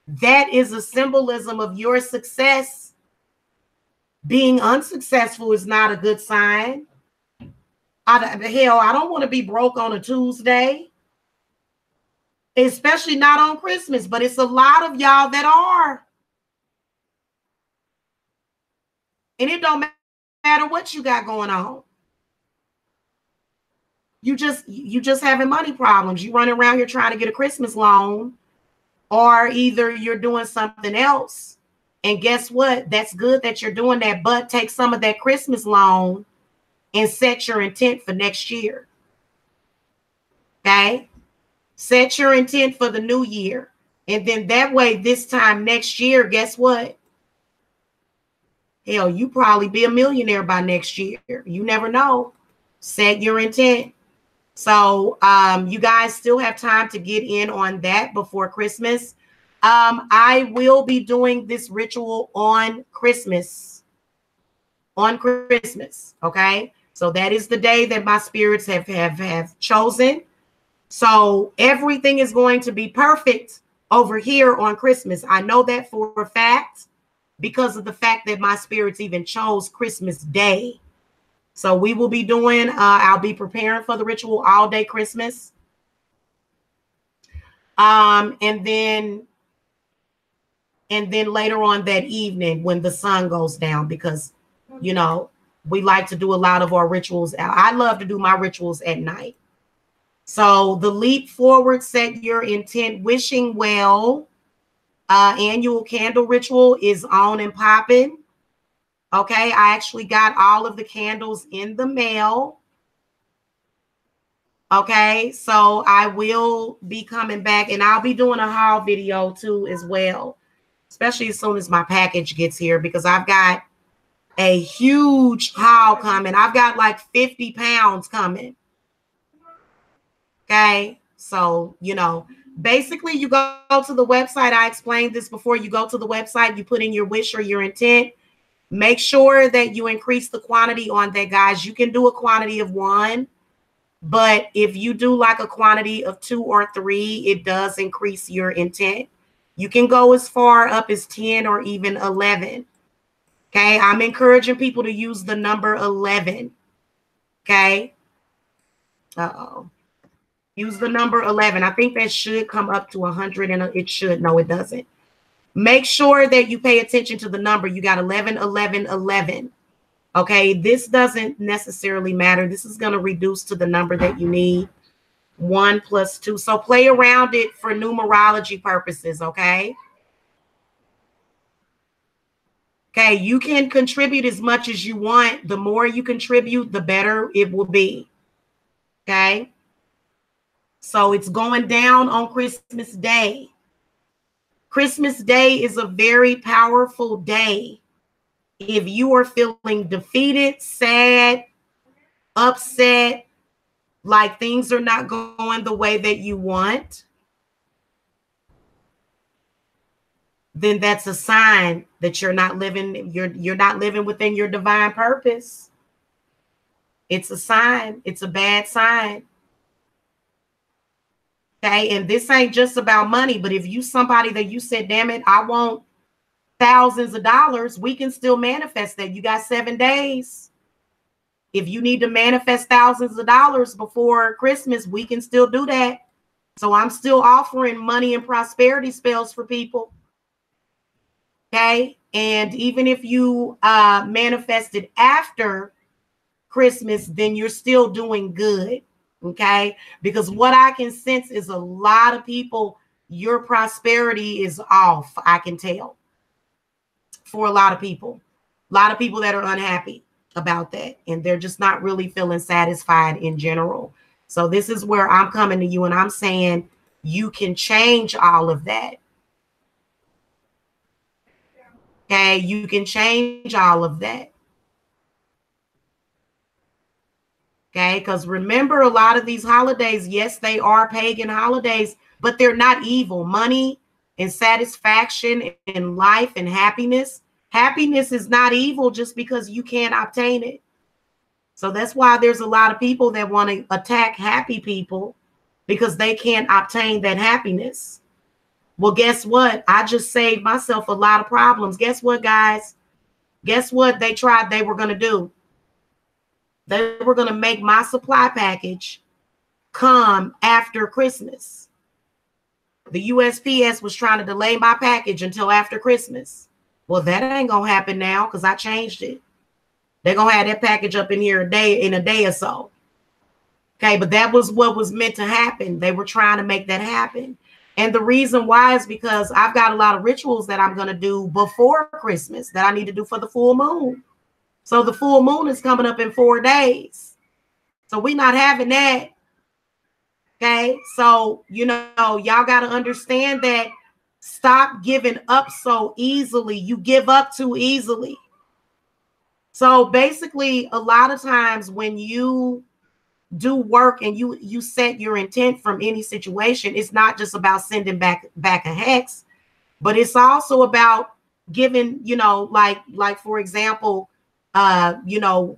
That is a symbolism of your success. Being unsuccessful is not a good sign. Hell, I don't want to be broke on a Tuesday, especially not on Christmas, but it's a lot of y'all that are. And it don't matter what you got going on. You just having money problems. You running around here trying to get a Christmas loan, or either you're doing something else. And guess what? That's good that you're doing that, but take some of that Christmas loan and set your intent for next year. Okay? Set your intent for the new year. And then that way, this time next year, guess what? Hell, you probably be a millionaire by next year. You never know. Set your intent. So you guys still have time to get in on that before Christmas. I will be doing this ritual on Christmas. On Christmas, okay? So that is the day that my spirits have chosen. So everything is going to be perfect over here on Christmas. I know that for a fact because of the fact that my spirits even chose Christmas Day. So we will be doing, I'll be preparing for the ritual all day Christmas. And then later on that evening when the sun goes down, because, you know, we like to do a lot of our rituals. I love to do my rituals at night. So the leap forward, set your intent, wishing well, annual candle ritual is on and popping. Okay, I actually got all of the candles in the mail. Okay, so I will be coming back and I'll be doing a haul video too as well, especially as soon as my package gets here, because I've got a huge haul coming. I've got like 50 pounds coming. Okay, so, you know, basically you go to the website. I explained this before. You go to the website, you put in your wish or your intent. Make sure that you increase the quantity on that, guys. You can do a quantity of 1, but if you do like a quantity of 2 or 3, it does increase your intent. You can go as far up as 10 or even 11. Okay, I'm encouraging people to use the number 11. Okay. Uh-oh. Use the number 11. I think that should come up to 100, and it should. No, it doesn't. Make sure that you pay attention to the number. You got 11, 11, 11. Okay, this doesn't necessarily matter. This is going to reduce to the number that you need. 1 plus 2. So play around it for numerology purposes, okay? Okay, you can contribute as much as you want. The more you contribute, the better it will be. Okay? So it's going down on Christmas Day. Christmas Day is a very powerful day. If you are feeling defeated, sad, upset, like things are not going the way that you want, then that's a sign that you're not living, you're not living within your divine purpose. It's a sign. It's a bad sign. Okay, and this ain't just about money, but if you somebody that you said, damn it, I want thousands of dollars, we can still manifest that. You got 7 days. If you need to manifest thousands of dollars before Christmas, we can still do that. So I'm still offering money and prosperity spells for people. Okay, and even if you manifested after Christmas, then you're still doing good. Okay, because what I can sense is a lot of people, your prosperity is off. I can tell for a lot of people that are unhappy about that, and they're just not really feeling satisfied in general. So this is where I'm coming to you and I'm saying you can change all of that. Okay, you can change all of that. Okay, because remember, a lot of these holidays, yes, they are pagan holidays, but they're not evil. Money and satisfaction in life and happiness. Happiness is not evil just because you can't obtain it. So that's why there's a lot of people that want to attack happy people because they can't obtain that happiness. Well, guess what? I just saved myself a lot of problems. Guess what, guys? Guess what they were going to do? They were going to make my supply package come after Christmas. The USPS was trying to delay my package until after Christmas. Well, that ain't going to happen now because I changed it. They're going to have that package up in here in a day or so. Okay, but that was what was meant to happen. They were trying to make that happen. And the reason why is because I've got a lot of rituals that I'm going to do before Christmas that I need to do for the full moon. So the full moon is coming up in 4 days. So we're not having that. Okay. So, you know, y'all got to understand that. Stop giving up so easily. You give up too easily. So basically, a lot of times when you do work and you set your intent from any situation, it's not just about sending back a hex, but it's also about giving, you know, like for example, you know,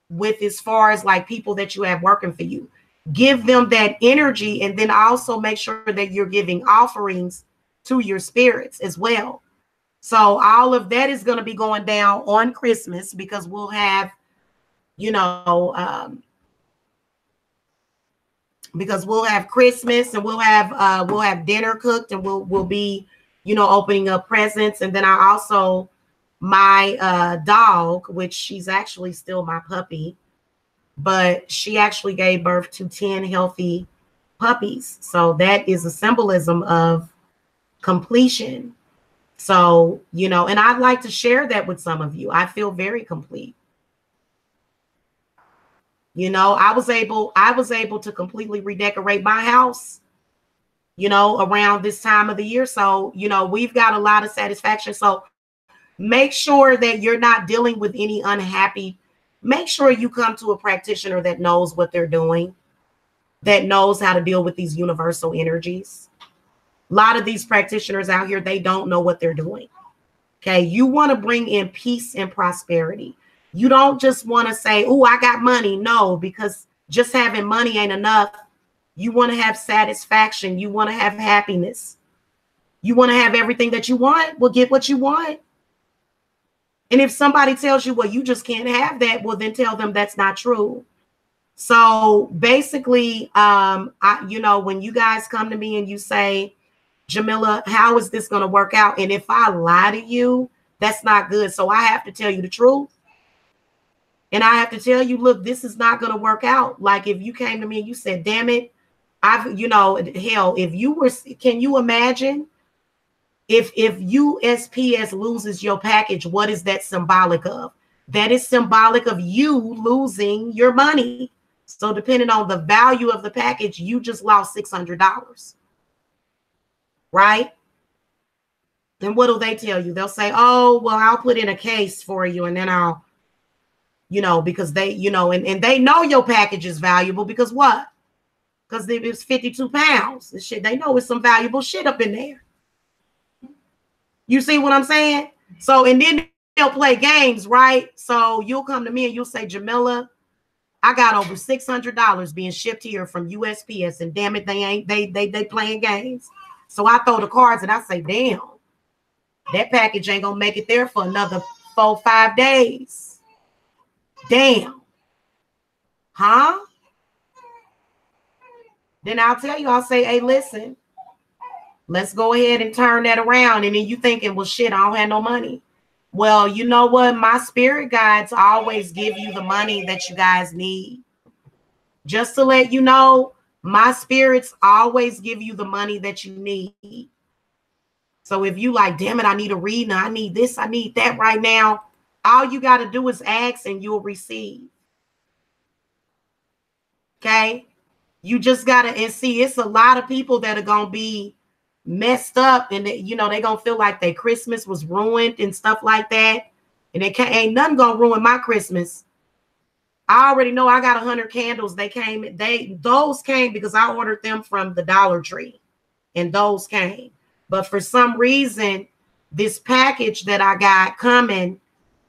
with as far as like people that you have working for you, give them that energy, and then also make sure that you're giving offerings to your spirits as well. So all of that is going to be going down on Christmas, because we'll have, you know, because we'll have Christmas, and we'll have dinner cooked, and we'll be, you know, opening up presents. And then I also, my dog, which she's actually still my puppy, but she actually gave birth to 10 healthy puppies. So that is a symbolism of completion. So, you know, and I'd like to share that with some of you. I feel very complete. You know, I was able to completely redecorate my house, you know, around this time of the year. So, you know, we've got a lot of satisfaction. So make sure that you're not dealing with any unhappy. Make sure you come to a practitioner that knows what they're doing, that knows how to deal with these universal energies. A lot of these practitioners out here, they don't know what they're doing. Okay. You want to bring in peace and prosperity. You don't just want to say, oh, I got money. No, because just having money ain't enough. You want to have satisfaction. You want to have happiness. You want to have everything that you want. Well, get what you want. And if somebody tells you, well, you just can't have that, well, then tell them that's not true. So basically, you know, when you guys come to me and you say, Jamila, how is this going to work out? And if I lie to you, that's not good. So I have to tell you the truth. And I have to tell you, look, this is not going to work out. Like if you came to me and you said, damn it, you know, hell, if you were, can you imagine if USPS loses your package, what is that symbolic of? That is symbolic of you losing your money. So depending on the value of the package, you just lost $600. Right? Then what do they tell you? They'll say, oh, well, I'll put in a case for you. And then I'll, you know, because they, you know, and they know your package is valuable because what? Because it was 52 pounds. The shit, they know it's some valuable shit up in there. You see what I'm saying? So, and then they'll play games, right? So you'll come to me and you'll say, Jamila, I got over $600 being shipped here from USPS, and damn it, they playing games. So I throw the cards and I say, damn, that package ain't gonna make it there for another 4-5 days. Damn. Huh? Then I'll tell you, I'll say, hey, listen, let's go ahead and turn that around. And then you thinking, well, shit, I don't have no money. Well, you know what? My spirit guides always give you the money that you guys need. Just to let you know, my spirits always give you the money that you need. So if you like, damn it, I need a reading, I need this, I need that right now, all you got to do is ask and you'll receive. Okay? You just got to, and see, it's a lot of people that are going to be messed up, and you know, they're going to feel like their Christmas was ruined and stuff like that. And it ain't nothing going to ruin my Christmas. I already know I got 100 candles. Those came because I ordered them from the Dollar Tree, and those came. But for some reason, this package that I got coming,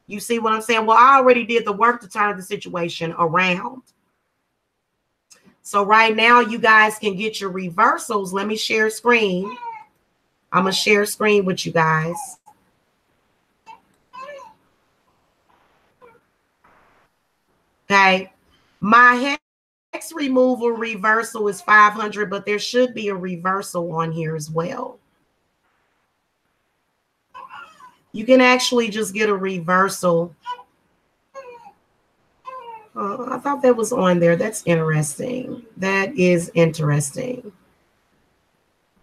you see what I'm saying? Well, I already did the work to turn the situation around. So right now, you guys can get your reversals. Let me share screen. I'm going to share screen with you guys. Okay. My hex removal reversal is 500, but there should be a reversal on here as well. You can actually just get a reversal. I thought that was on there. That's interesting. That is interesting.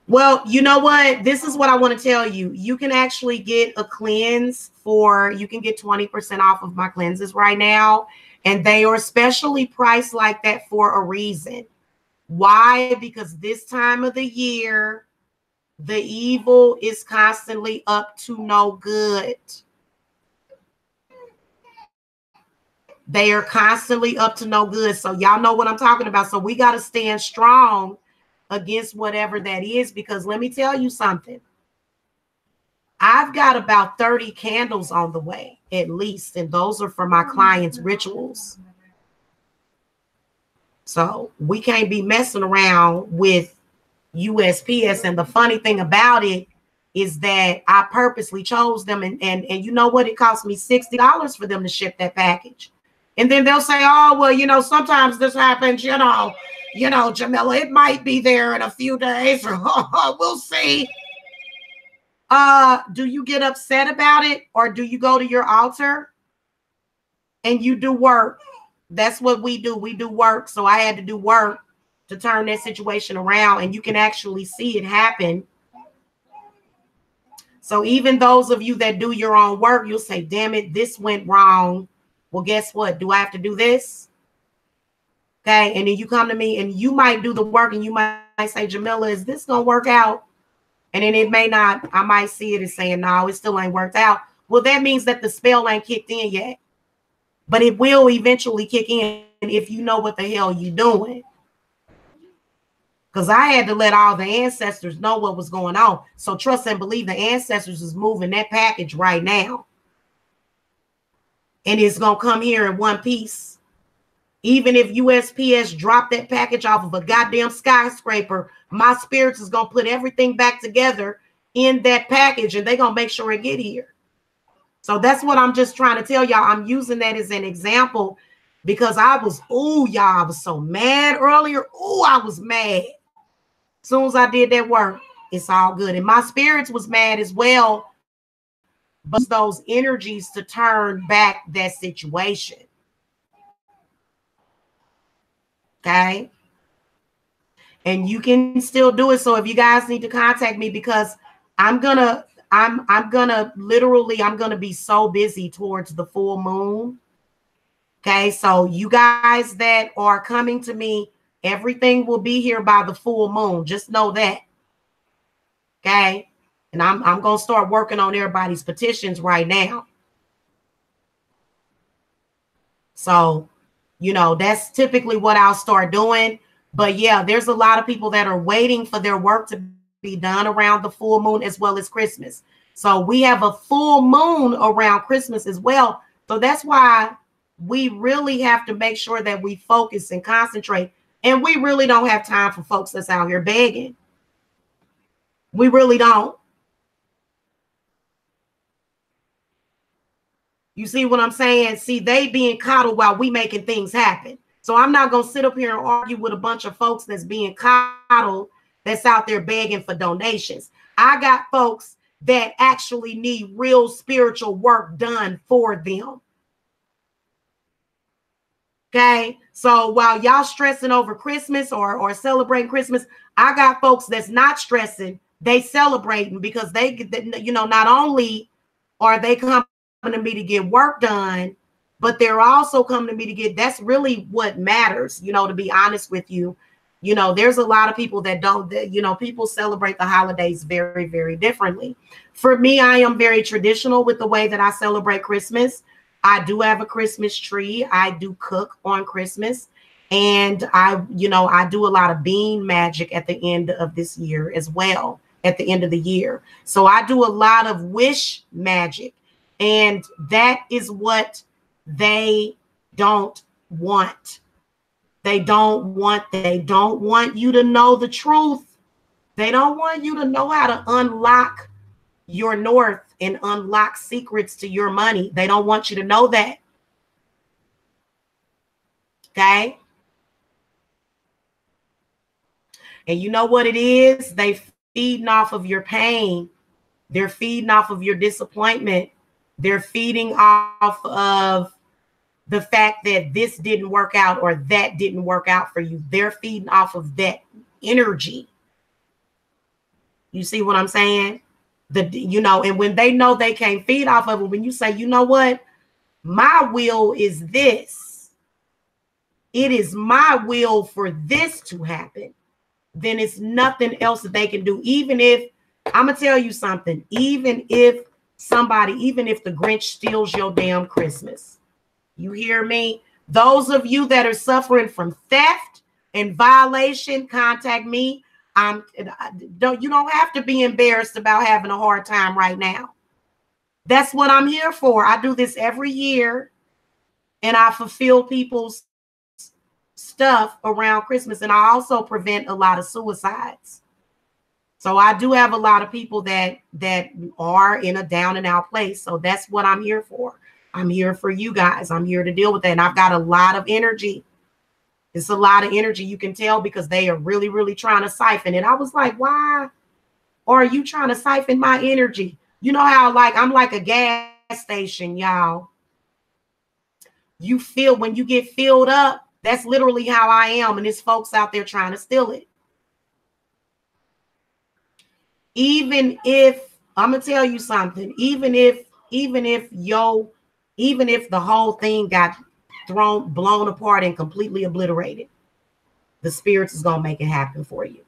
Well, you know what? This is what I want to tell you. You can actually get a cleanse you can get 20% off of my cleanses right now. And they are specially priced like that for a reason. Why? Because this time of the year, the evil is constantly up to no good. They are constantly up to no good. So y'all know what I'm talking about. So we got to stand strong against whatever that is, because let me tell you something. I've got about 30 candles on the way, at least, and those are for my clients' rituals. So we can't be messing around with USPS. And the funny thing about it is that I purposely chose them. And you know what? It cost me $60 for them to ship that package. And then they'll say, oh, well, you know, sometimes this happens, you know, Jamila, it might be there in a few days. We'll see. Do you get upset about it, or do you go to your altar and you do work? That's what we do. We do work. So I had to do work to turn that situation around, and you can actually see it happen. So even those of you that do your own work, you'll say, damn it, this went wrong. Well, guess what? Do I have to do this? Okay. And then you come to me and you might do the work and you might say, Jamila, is this going to work out? And then it may not. I might see it as saying, no, it still ain't worked out. Well, that means that the spell ain't kicked in yet. But it will eventually kick in if you know what the hell you're doing. Because I had to let all the ancestors know what was going on. So trust and believe the ancestors is moving that package right now. And it's going to come here in one piece. Even if USPS dropped that package off of a goddamn skyscraper, my spirits is going to put everything back together in that package, and they're going to make sure it get here. So that's what I'm just trying to tell y'all. I'm using that as an example because I was, y'all, I was so mad earlier. I was mad. As soon as I did that work, it's all good. And my spirits was mad as well. But those energies to turn back that situation. Okay. And you can still do it. So if you guys need to contact me, because I'm gonna be so busy towards the full moon. Okay, so you guys that are coming to me, everything will be here by the full moon. Just know that. Okay. And I'm gonna start working on everybody's petitions right now. So, you know, that's typically what I'll start doing. But yeah, there's a lot of people that are waiting for their work to be done around the full moon as well as Christmas. So we have a full moon around Christmas as well. So that's why we really have to make sure that we focus and concentrate. And we really don't have time for folks that's out here begging. We really don't. You see what I'm saying? See, they being coddled while we making things happen. So I'm not going to sit up here and argue with a bunch of folks that's being coddled, that's out there begging for donations. I got folks that actually need real spiritual work done for them. Okay. So while y'all stressing over Christmas or celebrating Christmas, I got folks that's not stressing. They celebrating because they, you know, not only are they coming to me to get work done, but they're also coming to me to get, that's really what matters, you know, to be honest with you. You know, there's a lot of people that don't, you know, people celebrate the holidays very, very differently. For me, I am very traditional with the way that I celebrate Christmas. I do have a Christmas tree. I do cook on Christmas. And I do a lot of bean magic at the end of this year as well, at the end of the year. So I do a lot of wish magic. And that is what they don't want. They don't want you to know the truth. They don't want you to know how to unlock your north and unlock secrets to your money. They don't want you to know that. Okay. And you know what it is? They feeding off of your pain. They're feeding off of your disappointment. They're feeding off of the fact that this didn't work out or that didn't work out for you. They're feeding off of that energy. You see what I'm saying? And when they know they can't feed off of it, when you say, you know what, my will is this, it is my will for this to happen, then it's nothing else that they can do. Even if, I'm gonna tell you something, even if the Grinch steals your damn Christmas, you hear me? Those of you that are suffering from theft and violation, contact me. You don't have to be embarrassed about having a hard time right now. That's what I'm here for. I do this every year, and I fulfill people's stuff around Christmas. And I also prevent a lot of suicides. So I do have a lot of people that are in a down and out place. So that's what I'm here for. I'm here for you guys. I'm here to deal with that. And I've got a lot of energy. It's a lot of energy. You can tell because they are really, really trying to siphon it. I was like, why are you trying to siphon my energy? You know how like I'm like a gas station, y'all. You feel when you get filled up, that's literally how I am. And there's folks out there trying to steal it. Even if I'm gonna tell you something, even if the whole thing got blown apart and completely obliterated, the spirits is gonna make it happen for you.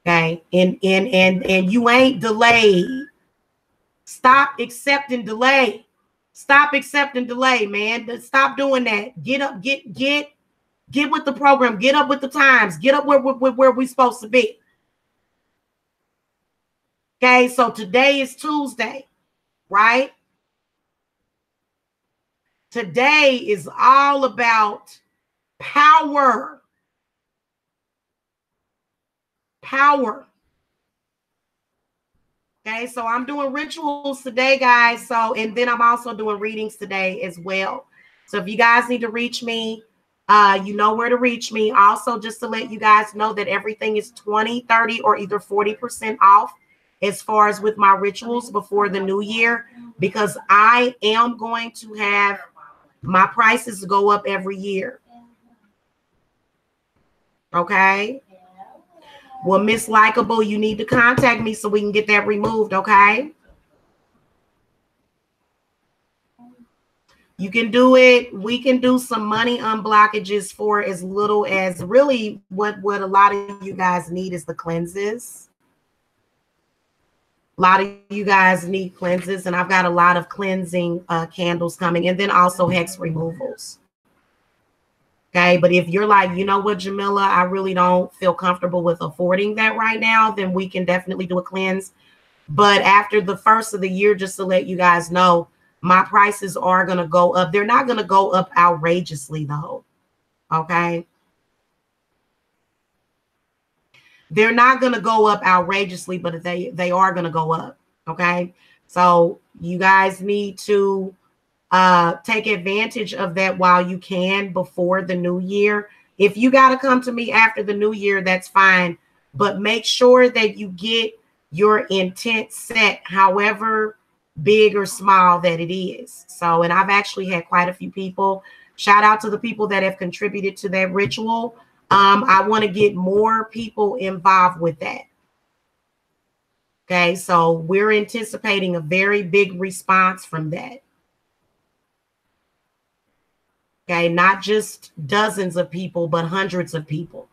Okay, and you ain't delayed. Stop accepting delay. Stop accepting delay, man. Stop doing that. Get up, get with the program. Get up with the times. Get up where we're supposed to be. Okay, so today is Tuesday, right? Today is all about power. Power. Okay, so I'm doing rituals today, guys. So, and then I'm also doing readings today as well. So if you guys need to reach me, you know where to reach me. Also, just to let you guys know that everything is 20, 30, or either 40% off as far as with my rituals before the new year, because I am going to have my prices go up every year. Okay. Well, Miss Likeable, you need to contact me so we can get that removed, okay? You can do it. We can do some money unblockages for as little as really what a lot of you guys need is the cleanses. A lot of you guys need cleanses, and I've got a lot of cleansing candles coming, and then also hex removals. Okay, but if you're like, you know what, Jamila, I really don't feel comfortable with affording that right now, then we can definitely do a cleanse. But after the first of the year, just to let you guys know, my prices are going to go up. They're not going to go up outrageously, though. Okay. They're not going to go up outrageously, but they are going to go up. Okay. So you guys need to take advantage of that while you can before the new year. If you got to come to me after the new year, that's fine. But make sure that you get your intent set, however big or small that it is. So, and I've actually had quite a few people. Shout out to the people that have contributed to that ritual. I want to get more people involved with that. Okay, so we're anticipating a very big response from that. Okay, not just dozens of people, but hundreds of people.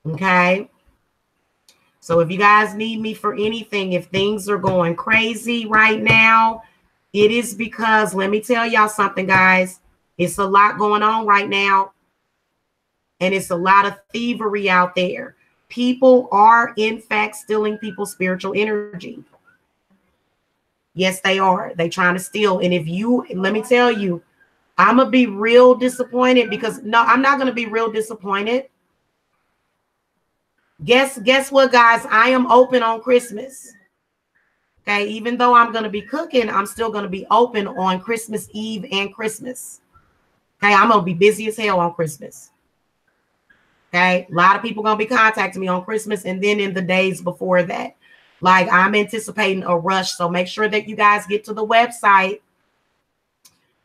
Okay. So if you guys need me for anything, if things are going crazy right now, it is because, let me tell y'all something, guys. It's a lot going on right now. And it's a lot of thievery out there. People are, in fact, stealing people's spiritual energy. Yes, they are. They're trying to steal. And if you, let me tell you, I'm going to be real disappointed because, no, I'm not going to be real disappointed. Guess what, guys? I am open on Christmas. Okay, even though I'm going to be cooking, I'm still going to be open on Christmas Eve and Christmas. Okay, I'm going to be busy as hell on Christmas. Okay, a lot of people going to be contacting me on Christmas and then in the days before that. Like, I'm anticipating a rush, so make sure that you guys get to the website.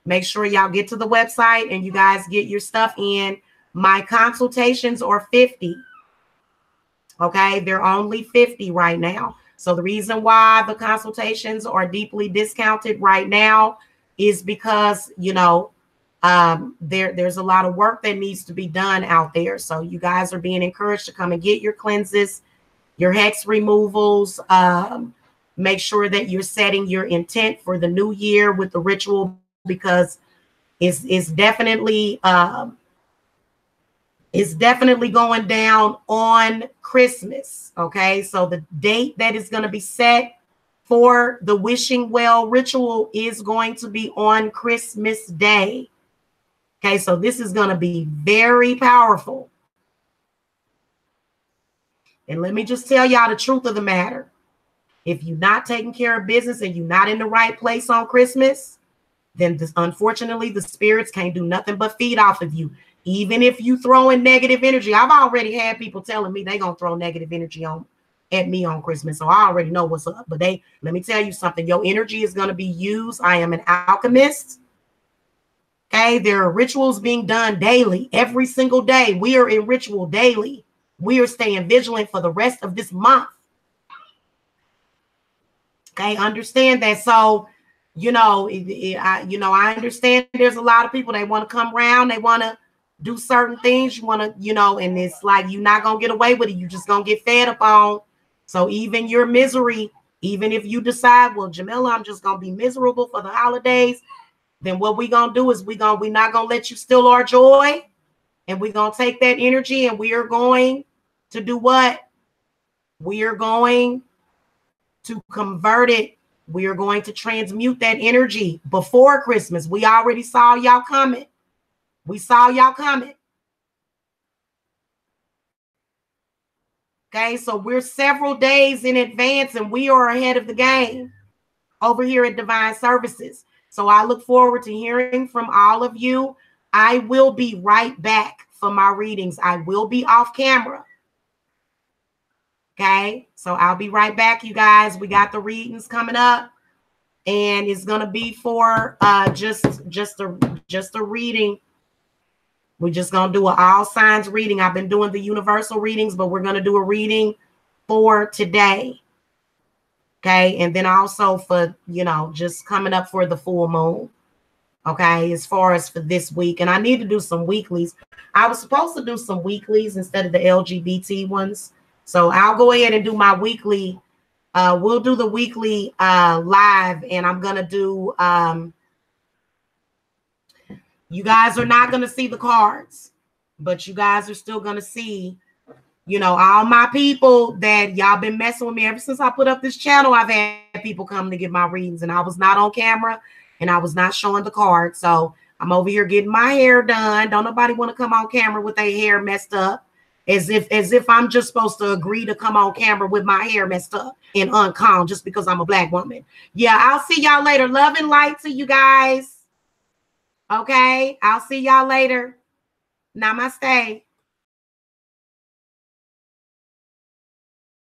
Make sure y'all get to the website and you guys get your stuff in. My consultations are $50. Okay, they're only $50 right now. So the reason why the consultations are deeply discounted right now is because, you know, there's a lot of work that needs to be done out there. So you guys are being encouraged to come and get your cleanses, your hex removals. Make sure that you're setting your intent for the new year with the ritual, because it's definitely going down on Christmas. Okay, so the date that is going to be set for the wishing well ritual is going to be on Christmas Day. Okay, so this is going to be very powerful. And let me just tell y'all the truth of the matter. If you're not taking care of business and you're not in the right place on Christmas, then unfortunately the spirits can't do nothing but feed off of you. Even if you throw in negative energy. I've already had people telling me they're going to throw negative energy at me on Christmas. So I already know what's up. But let me tell you something. Your energy is going to be used. I am an alchemist. Okay, there are rituals being done daily, every single day. We are in ritual daily. We are staying vigilant for the rest of this month. Okay, understand that. So, I understand there's a lot of people, they want to come around, they want to do certain things, you want to, and it's like you're not going to get away with it. You're just going to get fed up on. So even your misery, even if you decide, well, Jamila, I'm just going to be miserable for the holidays, then what we going to do is we're not going to let you steal our joy. And we're going to take that energy and we are going to do what? We are going to convert it. We are going to transmute that energy before Christmas. We already saw y'all coming. We saw y'all coming. Okay, so we're several days in advance and we are ahead of the game over here at Divine Services. So I look forward to hearing from all of you. I will be right back for my readings. I will be off camera. Okay, so I'll be right back, you guys. We got the readings coming up, and it's gonna be for just a reading. We're just gonna do an all signs reading. I've been doing the universal readings, but we're gonna do a reading for today. Okay, and then also for just coming up for the full moon. Okay, as far as for this week, and I need to do some weeklies. I was supposed to do some weeklies instead of the LGBT ones. So I'll go ahead and do my weekly. We'll do the weekly live, and I'm going to do, you guys are not going to see the cards, but you guys are still going to see, all my people that y'all been messing with me ever since I put up this channel. I've had people come to get my readings, and I was not on camera, and I was not showing the cards. So I'm over here getting my hair done. Don't nobody want to come on camera with their hair messed up. As if I'm just supposed to agree to come on camera with my hair messed up and uncalm just because I'm a Black woman. Yeah, I'll see y'all later. Love and light to you guys. Okay, I'll see y'all later. Namaste.